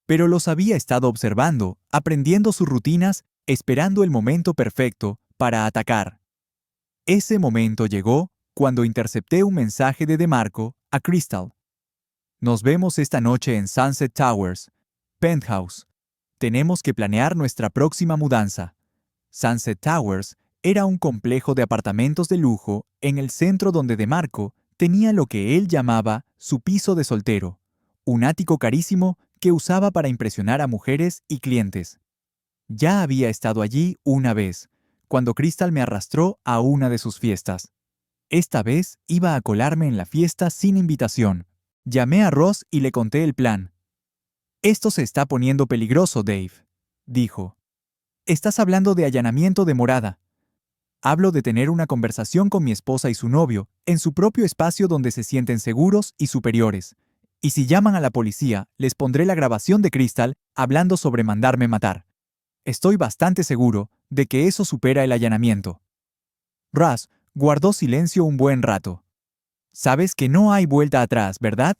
Pero los había estado observando, aprendiendo sus rutinas, esperando el momento perfecto para atacar. Ese momento llegó cuando intercepté un mensaje de DeMarco a Crystal. «Nos vemos esta noche en Sunset Towers, Penthouse. Tenemos que planear nuestra próxima mudanza». Sunset Towers era un complejo de apartamentos de lujo en el centro donde DeMarco tenía lo que él llamaba su piso de soltero, un ático carísimo que usaba para impresionar a mujeres y clientes. Ya había estado allí una vez, cuando Crystal me arrastró a una de sus fiestas. Esta vez iba a colarme en la fiesta sin invitación. Llamé a Ross y le conté el plan. «Esto se está poniendo peligroso, Dave», dijo. «Estás hablando de allanamiento de morada. Hablo de tener una conversación con mi esposa y su novio, en su propio espacio donde se sienten seguros y superiores. Y si llaman a la policía, les pondré la grabación de Crystal hablando sobre mandarme matar. Estoy bastante seguro de que eso supera el allanamiento». Russ guardó silencio un buen rato. «Sabes que no hay vuelta atrás, ¿verdad?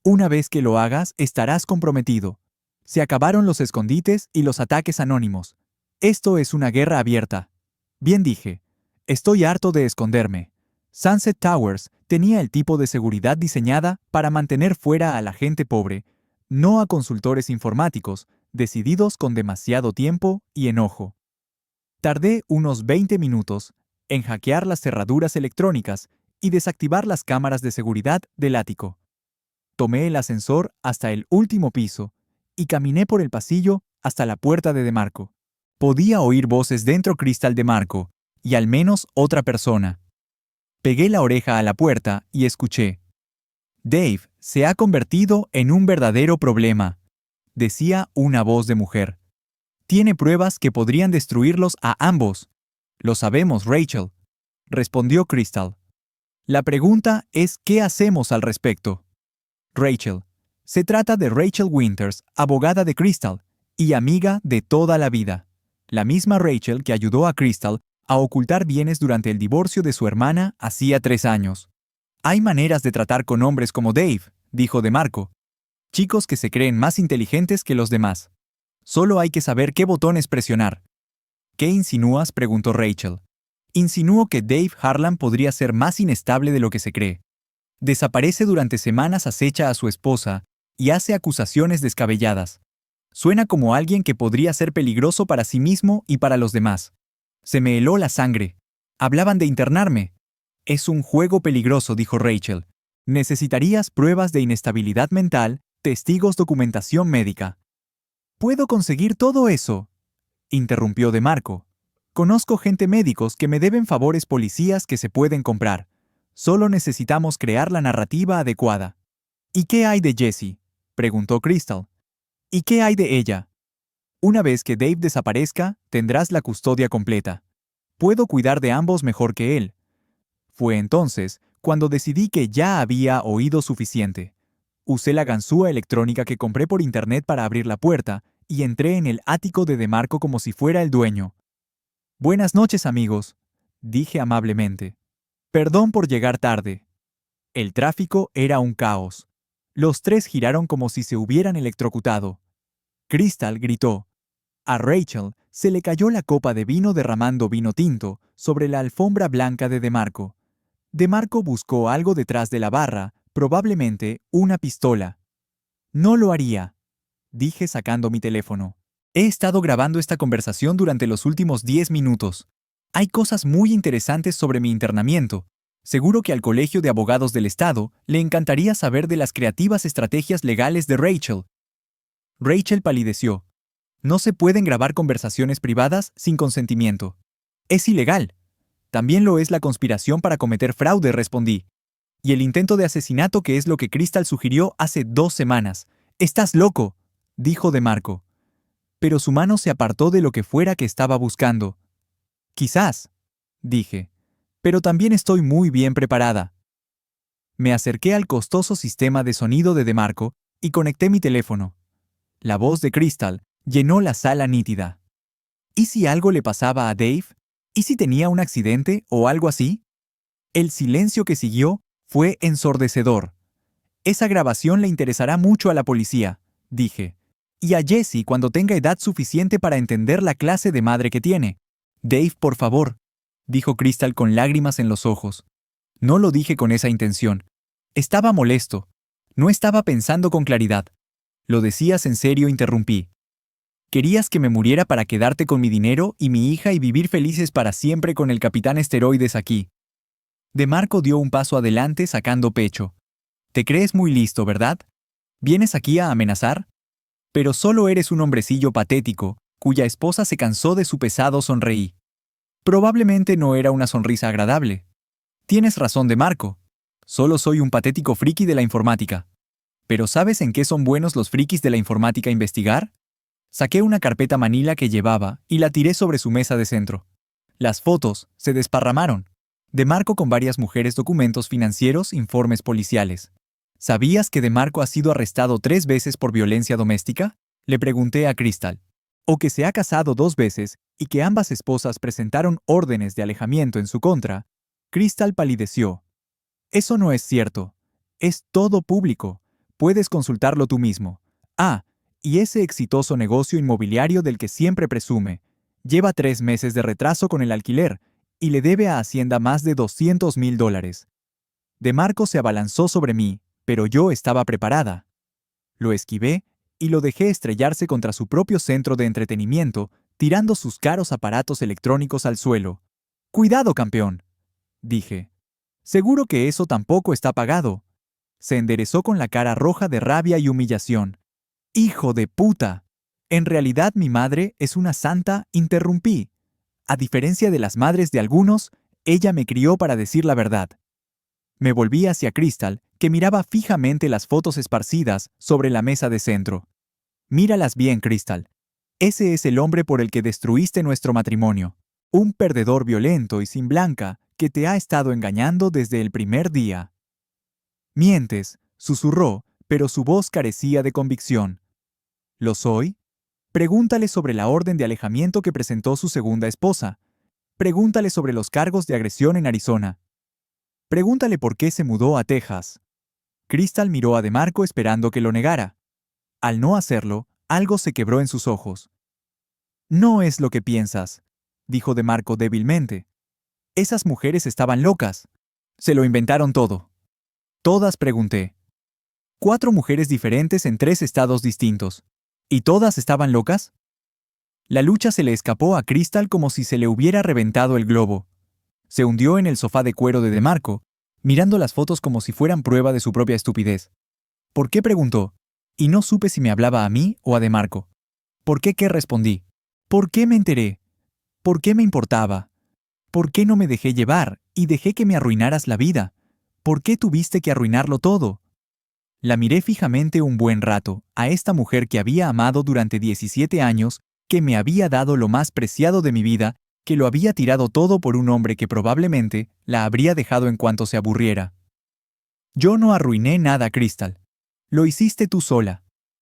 Una vez que lo hagas, estarás comprometido. Se acabaron los escondites y los ataques anónimos. Esto es una guerra abierta». Bien dije, estoy harto de esconderme. Sunset Towers tenía el tipo de seguridad diseñada para mantener fuera a la gente pobre, no a consultores informáticos, decididos con demasiado tiempo y enojo. Tardé unos 20 minutos en hackear las cerraduras electrónicas y desactivar las cámaras de seguridad del ático. Tomé el ascensor hasta el último piso y caminé por el pasillo hasta la puerta de DeMarco. Podía oír voces dentro Crystal DeMarco y al menos otra persona. Pegué la oreja a la puerta y escuché. «Dave se ha convertido en un verdadero problema», decía una voz de mujer. «Tiene pruebas que podrían destruirlos a ambos». «Lo sabemos, Rachel», respondió Crystal. «La pregunta es ¿qué hacemos al respecto?» «Rachel, se trata de Rachel Winters, abogada de Crystal y amiga de toda la vida. La misma Rachel que ayudó a Crystal a ocultar bienes durante el divorcio de su hermana hacía 3 años. Hay maneras de tratar con hombres como Dave», dijo DeMarco. «Chicos que se creen más inteligentes que los demás. Solo hay que saber qué botones presionar». «¿Qué insinúas?», preguntó Rachel. «Insinúo que Dave Harlan podría ser más inestable de lo que se cree. Desaparece durante semanas, acecha a su esposa y hace acusaciones descabelladas. Suena como alguien que podría ser peligroso para sí mismo y para los demás. Se me heló la sangre. Hablaban de internarme». «Es un juego peligroso», dijo Rachel. «Necesitarías pruebas de inestabilidad mental, testigos, documentación médica». «¿Puedo conseguir todo eso?», interrumpió DeMarco. «Conozco gente médicos que me deben favores policías que se pueden comprar. Solo necesitamos crear la narrativa adecuada». «¿Y qué hay de Jessie?», preguntó Crystal. «¿Y qué hay de ella?». «Una vez que Dave desaparezca, tendrás la custodia completa. Puedo cuidar de ambos mejor que él». Fue entonces cuando decidí que ya había oído suficiente. Usé la ganzúa electrónica que compré por internet para abrir la puerta y entré en el ático de DeMarco como si fuera el dueño. «Buenas noches, amigos», dije amablemente. «Perdón por llegar tarde». El tráfico era un caos. Los tres giraron como si se hubieran electrocutado. Crystal gritó. A Rachel se le cayó la copa de vino derramando vino tinto sobre la alfombra blanca de DeMarco. DeMarco buscó algo detrás de la barra, probablemente una pistola. «No lo haría», dije sacando mi teléfono. «He estado grabando esta conversación durante los últimos 10 minutos. Hay cosas muy interesantes sobre mi internamiento. Seguro que al Colegio de Abogados del Estado le encantaría saber de las creativas estrategias legales de Rachel». Rachel palideció. «No se pueden grabar conversaciones privadas sin consentimiento. Es ilegal». «También lo es la conspiración para cometer fraude», respondí. «Y el intento de asesinato, que es lo que Crystal sugirió hace 2 semanas. «Estás loco», dijo DeMarco. Pero su mano se apartó de lo que fuera que estaba buscando. «Quizás», dije, «pero también estoy muy bien preparada». Me acerqué al costoso sistema de sonido de DeMarco y conecté mi teléfono. La voz de Crystal llenó la sala nítida. ¿Y si algo le pasaba a Dave? ¿Y si tenía un accidente o algo así? El silencio que siguió fue ensordecedor. «Esa grabación le interesará mucho a la policía», dije, «y a Jessie cuando tenga edad suficiente para entender la clase de madre que tiene». «Dave, por favor», dijo Crystal con lágrimas en los ojos. No lo dije con esa intención. Estaba molesto. No estaba pensando con claridad. «¿Lo decías en serio?», interrumpí. «¿Querías que me muriera para quedarte con mi dinero y mi hija y vivir felices para siempre con el capitán Esteroides aquí?» DeMarco dio un paso adelante sacando pecho. «Te crees muy listo, ¿verdad? ¿Vienes aquí a amenazar? Pero solo eres un hombrecillo patético, cuya esposa se cansó de su pesado sonreí. Probablemente no era una sonrisa agradable. Tienes razón, De Marco. Solo soy un patético friki de la informática. ¿Pero sabes en qué son buenos los frikis de la informática investigar? Saqué una carpeta manila que llevaba y la tiré sobre su mesa de centro. Las fotos se desparramaron. De Marco con varias mujeres, documentos financieros, informes policiales. ¿Sabías que De Marco ha sido arrestado 3 veces por violencia doméstica? Le pregunté a Crystal. ¿O que se ha casado 2 veces y que ambas esposas presentaron órdenes de alejamiento en su contra? Crystal palideció. Eso no es cierto. Es todo público. Puedes consultarlo tú mismo. Ah, y ese exitoso negocio inmobiliario del que siempre presume. Lleva 3 meses de retraso con el alquiler y le debe a Hacienda más de $200,000. De Marco se abalanzó sobre mí, pero yo estaba preparada. Lo esquivé y lo dejé estrellarse contra su propio centro de entretenimiento, tirando sus caros aparatos electrónicos al suelo. «Cuidado, campeón», dije. «Seguro que eso tampoco está pagado». Se enderezó con la cara roja de rabia y humillación. «¡Hijo de puta! En realidad mi madre es una santa», interrumpí. A diferencia de las madres de algunos, ella me crió para decir la verdad. Me volví hacia Crystal, que miraba fijamente las fotos esparcidas sobre la mesa de centro. «Míralas bien, Crystal. Ese es el hombre por el que destruiste nuestro matrimonio. Un perdedor violento y sin blanca que te ha estado engañando desde el primer día». «Mientes», susurró, pero su voz carecía de convicción. «¿Lo soy? Pregúntale sobre la orden de alejamiento que presentó su segunda esposa. Pregúntale sobre los cargos de agresión en Arizona. Pregúntale por qué se mudó a Texas». Crystal miró a De Marco esperando que lo negara. Al no hacerlo, algo se quebró en sus ojos. «No es lo que piensas», dijo De Marco débilmente. «Esas mujeres estaban locas. Se lo inventaron todo». «Todas», pregunté. «4 mujeres diferentes en 3 estados distintos. ¿Y todas estaban locas?» La lucha se le escapó a Crystal como si se le hubiera reventado el globo. Se hundió en el sofá de cuero de Marco, mirando las fotos como si fueran prueba de su propia estupidez. «¿Por qué?», preguntó, y no supe si me hablaba a mí o a De Marco. «¿Por qué qué?», respondí. «¿Por qué me enteré? ¿Por qué me importaba? ¿Por qué no me dejé llevar y dejé que me arruinaras la vida? ¿Por qué tuviste que arruinarlo todo?» La miré fijamente un buen rato, a esta mujer que había amado durante 17 años, que me había dado lo más preciado de mi vida, que lo había tirado todo por un hombre que probablemente la habría dejado en cuanto se aburriera. «Yo no arruiné nada, Crystal. Lo hiciste tú sola».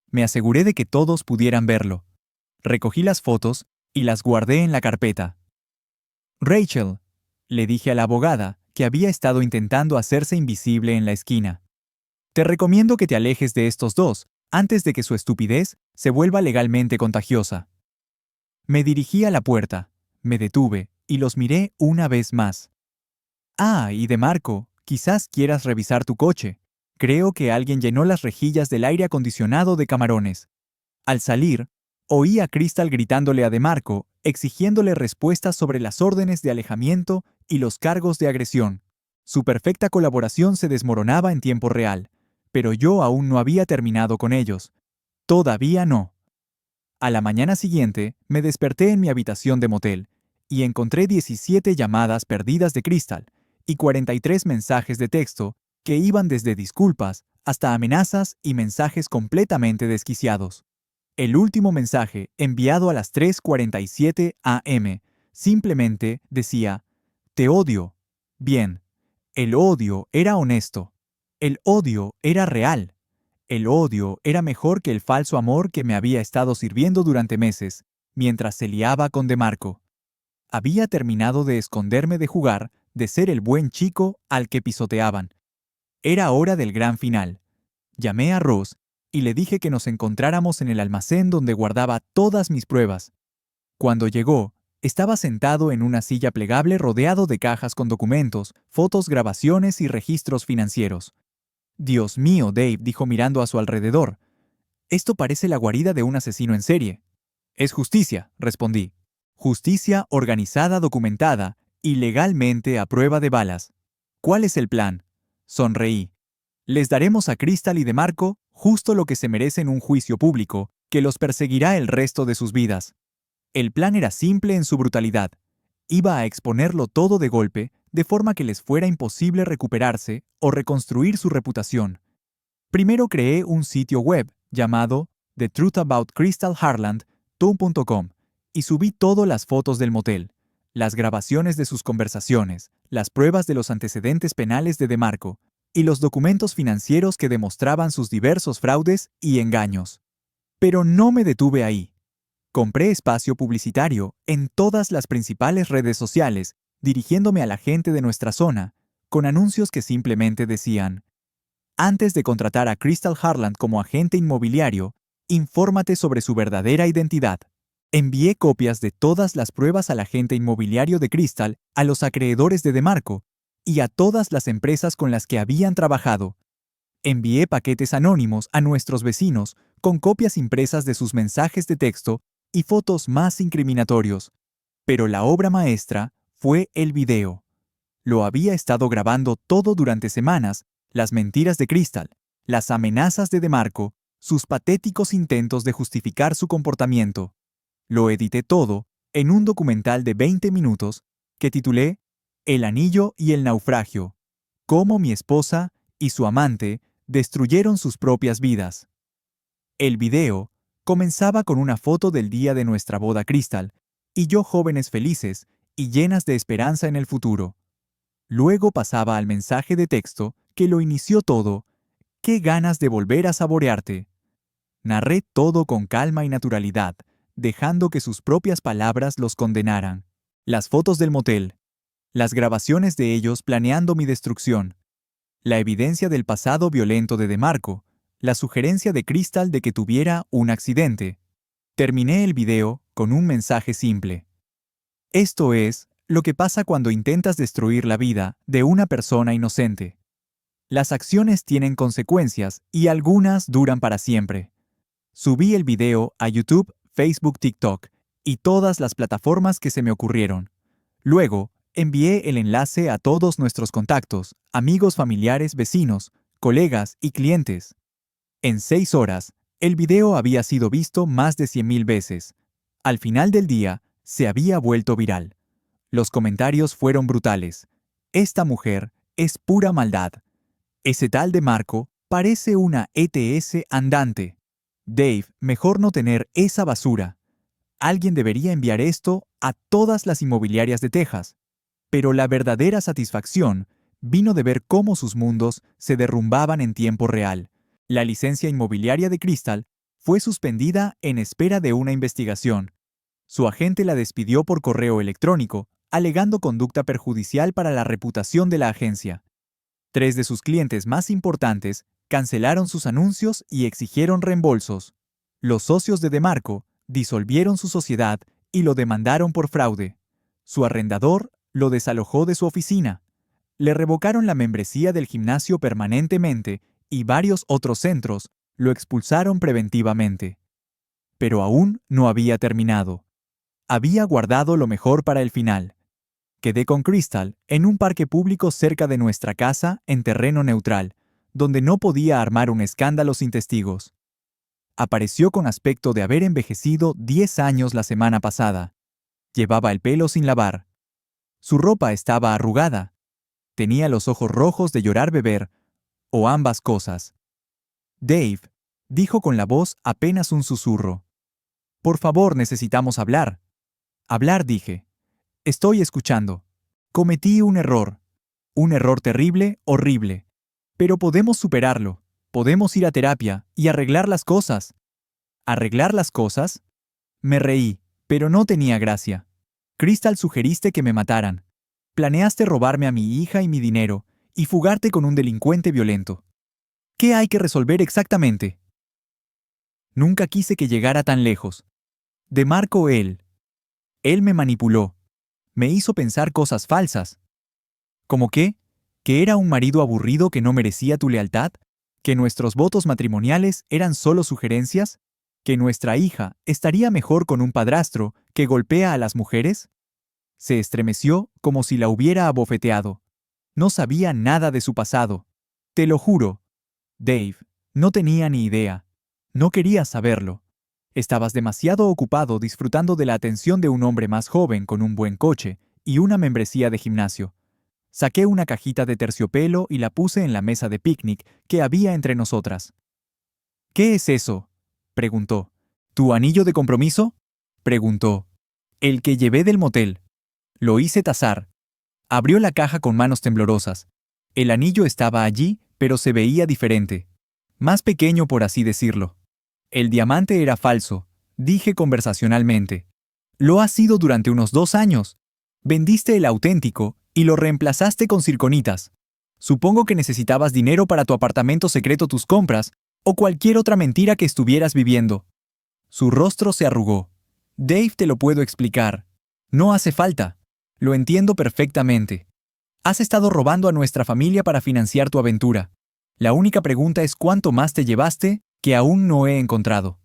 Me aseguré de que todos pudieran verlo. Recogí las fotos y las guardé en la carpeta. «Rachel», le dije a la abogada, que había estado intentando hacerse invisible en la esquina. «Te recomiendo que te alejes de estos dos, antes de que su estupidez se vuelva legalmente contagiosa». Me dirigí a la puerta, me detuve y los miré una vez más. «Ah, y De Marco, quizás quieras revisar tu coche. Creo que alguien llenó las rejillas del aire acondicionado de camarones». Al salir, oí a Crystal gritándole a De Marco, exigiéndole respuestas sobre las órdenes de alejamiento y los cargos de agresión. Su perfecta colaboración se desmoronaba en tiempo real, pero yo aún no había terminado con ellos. Todavía no. A la mañana siguiente, me desperté en mi habitación de motel y encontré 17 llamadas perdidas de Crystal y 43 mensajes de texto que iban desde disculpas hasta amenazas y mensajes completamente desquiciados. El último mensaje, enviado a las 3:47 am, simplemente decía: «Te odio». Bien, el odio era honesto. El odio era real. El odio era mejor que el falso amor que me había estado sirviendo durante meses, mientras se liaba con De Marco. Había terminado de esconderme de jugar, de ser el buen chico al que pisoteaban. Era hora del gran final. Llamé a Ross y le dije que nos encontráramos en el almacén donde guardaba todas mis pruebas. Cuando llegó, estaba sentado en una silla plegable rodeado de cajas con documentos, fotos, grabaciones y registros financieros. «Dios mío», Dave dijo mirando a su alrededor. «Esto parece la guarida de un asesino en serie». «Es justicia», respondí. «Justicia organizada, documentada y legalmente a prueba de balas». «¿Cuál es el plan?». Sonreí. «Les daremos a Crystal y De Marco justo lo que se merecen: un juicio público, que los perseguirá el resto de sus vidas. El plan era simple en su brutalidad. Iba a exponerlo todo de golpe, de forma que les fuera imposible recuperarse o reconstruir su reputación. Primero creé un sitio web llamado thetruthaboutcrystalharland.com y subí todas las fotos del motel, las grabaciones de sus conversaciones, las pruebas de los antecedentes penales de DeMarco y los documentos financieros que demostraban sus diversos fraudes y engaños. Pero no me detuve ahí. Compré espacio publicitario en todas las principales redes sociales, dirigiéndome a la gente de nuestra zona, con anuncios que simplemente decían: antes de contratar a Crystal Harland como agente inmobiliario, infórmate sobre su verdadera identidad. Envié copias de todas las pruebas al agente inmobiliario de Crystal, a los acreedores de DeMarco y a todas las empresas con las que habían trabajado. Envié paquetes anónimos a nuestros vecinos con copias impresas de sus mensajes de texto y fotos más incriminatorios. Pero la obra maestra fue el video. Lo había estado grabando todo durante semanas: las mentiras de Crystal, las amenazas de DeMarco, sus patéticos intentos de justificar su comportamiento. Lo edité todo en un documental de 20 minutos que titulé El anillo y el naufragio: cómo mi esposa y su amante destruyeron sus propias vidas. El video comenzaba con una foto del día de nuestra boda Crystal y yo, jóvenes felices y llenas de esperanza en el futuro. Luego pasaba al mensaje de texto que lo inició todo: qué ganas de volver a saborearte. Narré todo con calma y naturalidad, dejando que sus propias palabras los condenaran. Las fotos del motel, las grabaciones de ellos planeando mi destrucción, la evidencia del pasado violento de DeMarco, la sugerencia de Crystal de que tuviera un accidente. Terminé el video con un mensaje simple: esto es lo que pasa cuando intentas destruir la vida de una persona inocente. Las acciones tienen consecuencias y algunas duran para siempre. Subí el video a YouTube, Facebook, TikTok y todas las plataformas que se me ocurrieron. Luego, envié el enlace a todos nuestros contactos, amigos, familiares, vecinos, colegas y clientes. En 6 horas, el video había sido visto más de 100,000 veces. Al final del día, se había vuelto viral. Los comentarios fueron brutales. Esta mujer es pura maldad. Ese tal DeMarco parece una ETS andante. Dave, mejor no tener esa basura. Alguien debería enviar esto a todas las inmobiliarias de Texas. Pero la verdadera satisfacción vino de ver cómo sus mundos se derrumbaban en tiempo real. La licencia inmobiliaria de Crystal fue suspendida en espera de una investigación. Su agente la despidió por correo electrónico, alegando conducta perjudicial para la reputación de la agencia. 3 de sus clientes más importantes cancelaron sus anuncios y exigieron reembolsos. Los socios de DeMarco disolvieron su sociedad y lo demandaron por fraude. Su arrendador lo desalojó de su oficina. Le revocaron la membresía del gimnasio permanentemente y varios otros centros lo expulsaron preventivamente. Pero aún no había terminado. Había guardado lo mejor para el final. Quedé con Crystal en un parque público cerca de nuestra casa en terreno neutral, donde no podía armar un escándalo sin testigos. Apareció con aspecto de haber envejecido 10 años la semana pasada. Llevaba el pelo sin lavar. Su ropa estaba arrugada. Tenía los ojos rojos de llorar beber, o ambas cosas. Dave, dijo con la voz apenas un susurro. Por favor, necesitamos hablar. Hablar, dije. Estoy escuchando. Cometí un error terrible, horrible. Pero podemos superarlo. Podemos ir a terapia y arreglar las cosas. ¿Arreglar las cosas? Me reí, pero no tenía gracia. Crystal, sugeriste que me mataran. Planeaste robarme a mi hija y mi dinero, y fugarte con un delincuente violento. ¿Qué hay que resolver exactamente? Nunca quise que llegara tan lejos. DeMarco, él me manipuló. Me hizo pensar cosas falsas. ¿Cómo qué? ¿Que era un marido aburrido que no merecía tu lealtad? ¿Que nuestros votos matrimoniales eran solo sugerencias? ¿Que nuestra hija estaría mejor con un padrastro que golpea a las mujeres? Se estremeció como si la hubiera abofeteado. No sabía nada de su pasado. Te lo juro. Dave, no tenía ni idea. No quería saberlo. Estabas demasiado ocupado disfrutando de la atención de un hombre más joven con un buen coche y una membresía de gimnasio. Saqué una cajita de terciopelo y la puse en la mesa de picnic que había entre nosotras. ¿Qué es eso?, preguntó. ¿Tu anillo de compromiso?, preguntó. El que llevé del motel. Lo hice tasar. Abrió la caja con manos temblorosas. El anillo estaba allí, pero se veía diferente. Más pequeño, por así decirlo. El diamante era falso, dije conversacionalmente. Lo ha sido durante unos 2 años. Vendiste el auténtico y lo reemplazaste con circonitas. Supongo que necesitabas dinero para tu apartamento secreto, tus compras, o cualquier otra mentira que estuvieras viviendo. Su rostro se arrugó. Dave, te lo puedo explicar. No hace falta. Lo entiendo perfectamente. Has estado robando a nuestra familia para financiar tu aventura. La única pregunta es cuánto más te llevaste, que aún no he encontrado.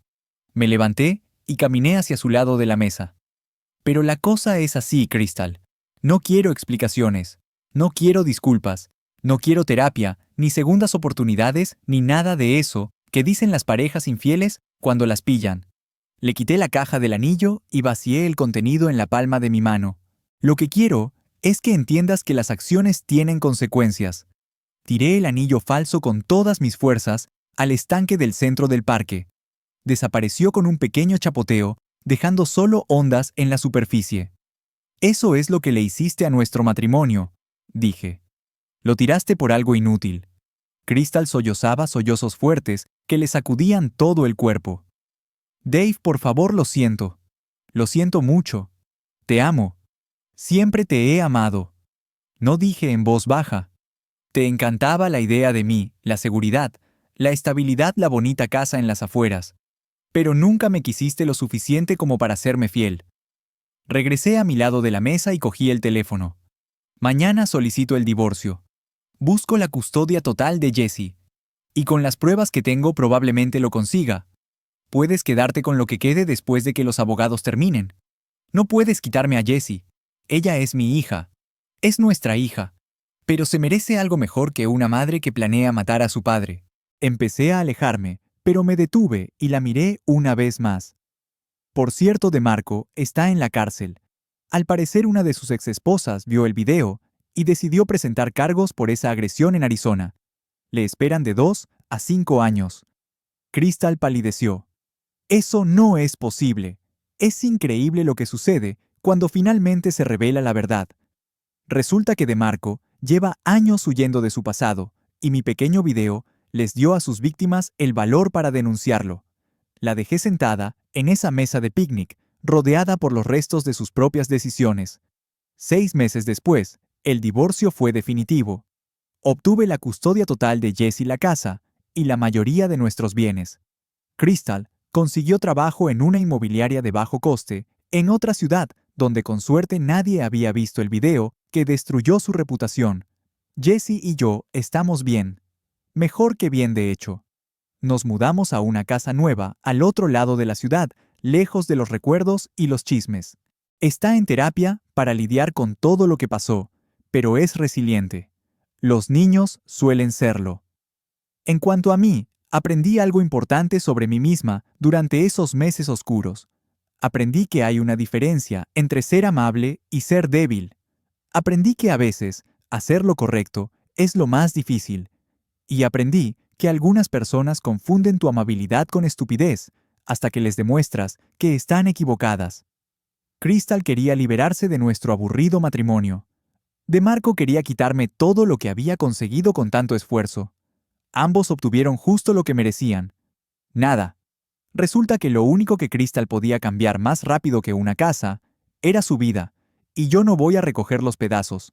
Me levanté y caminé hacia su lado de la mesa. Pero la cosa es así, Crystal. No quiero explicaciones. No quiero disculpas. No quiero terapia, ni segundas oportunidades, ni nada de eso que dicen las parejas infieles cuando las pillan. Le quité la caja del anillo y vacié el contenido en la palma de mi mano. Lo que quiero es que entiendas que las acciones tienen consecuencias. Tiré el anillo falso con todas mis fuerzas al estanque del centro del parque. Desapareció con un pequeño chapoteo, dejando solo ondas en la superficie. Eso es lo que le hiciste a nuestro matrimonio, dije. Lo tiraste por algo inútil. Crystal sollozaba sollozos fuertes que le sacudían todo el cuerpo. Dave, por favor, lo siento. Lo siento mucho. Te amo. Siempre te he amado. No dije en voz baja. Te encantaba la idea de mí, la seguridad, la estabilidad, la bonita casa en las afueras. Pero nunca me quisiste lo suficiente como para serme fiel. Regresé a mi lado de la mesa y cogí el teléfono. Mañana solicito el divorcio. Busco la custodia total de Jessie. Y con las pruebas que tengo probablemente lo consiga. Puedes quedarte con lo que quede después de que los abogados terminen. No puedes quitarme a Jessie. Ella es mi hija. Es nuestra hija. Pero se merece algo mejor que una madre que planea matar a su padre. Empecé a alejarme, pero me detuve y la miré una vez más. Por cierto, DeMarco está en la cárcel. Al parecer, una de sus exesposas vio el video y decidió presentar cargos por esa agresión en Arizona. Le esperan de 2 a 5 años. Crystal palideció. Eso no es posible. Es increíble lo que sucede cuando finalmente se revela la verdad. Resulta que DeMarco lleva años huyendo de su pasado, y mi pequeño video les dio a sus víctimas el valor para denunciarlo. La dejé sentada en esa mesa de picnic, rodeada por los restos de sus propias decisiones. 6 meses después, el divorcio fue definitivo. Obtuve la custodia total de Jessie, la casa, y la mayoría de nuestros bienes. Crystal consiguió trabajo en una inmobiliaria de bajo coste, en otra ciudad, donde con suerte nadie había visto el video que destruyó su reputación. Jessie y yo estamos bien. Mejor que bien, de hecho. Nos mudamos a una casa nueva, al otro lado de la ciudad, lejos de los recuerdos y los chismes. Está en terapia para lidiar con todo lo que pasó, pero es resiliente. Los niños suelen serlo. En cuanto a mí, aprendí algo importante sobre mí misma durante esos meses oscuros. Aprendí que hay una diferencia entre ser amable y ser débil. Aprendí que a veces, hacer lo correcto es lo más difícil. Y aprendí que algunas personas confunden tu amabilidad con estupidez, hasta que les demuestras que están equivocadas. Crystal quería liberarse de nuestro aburrido matrimonio. DeMarco quería quitarme todo lo que había conseguido con tanto esfuerzo. Ambos obtuvieron justo lo que merecían. Nada. Resulta que lo único que Crystal podía cambiar más rápido que una casa era su vida, y yo no voy a recoger los pedazos.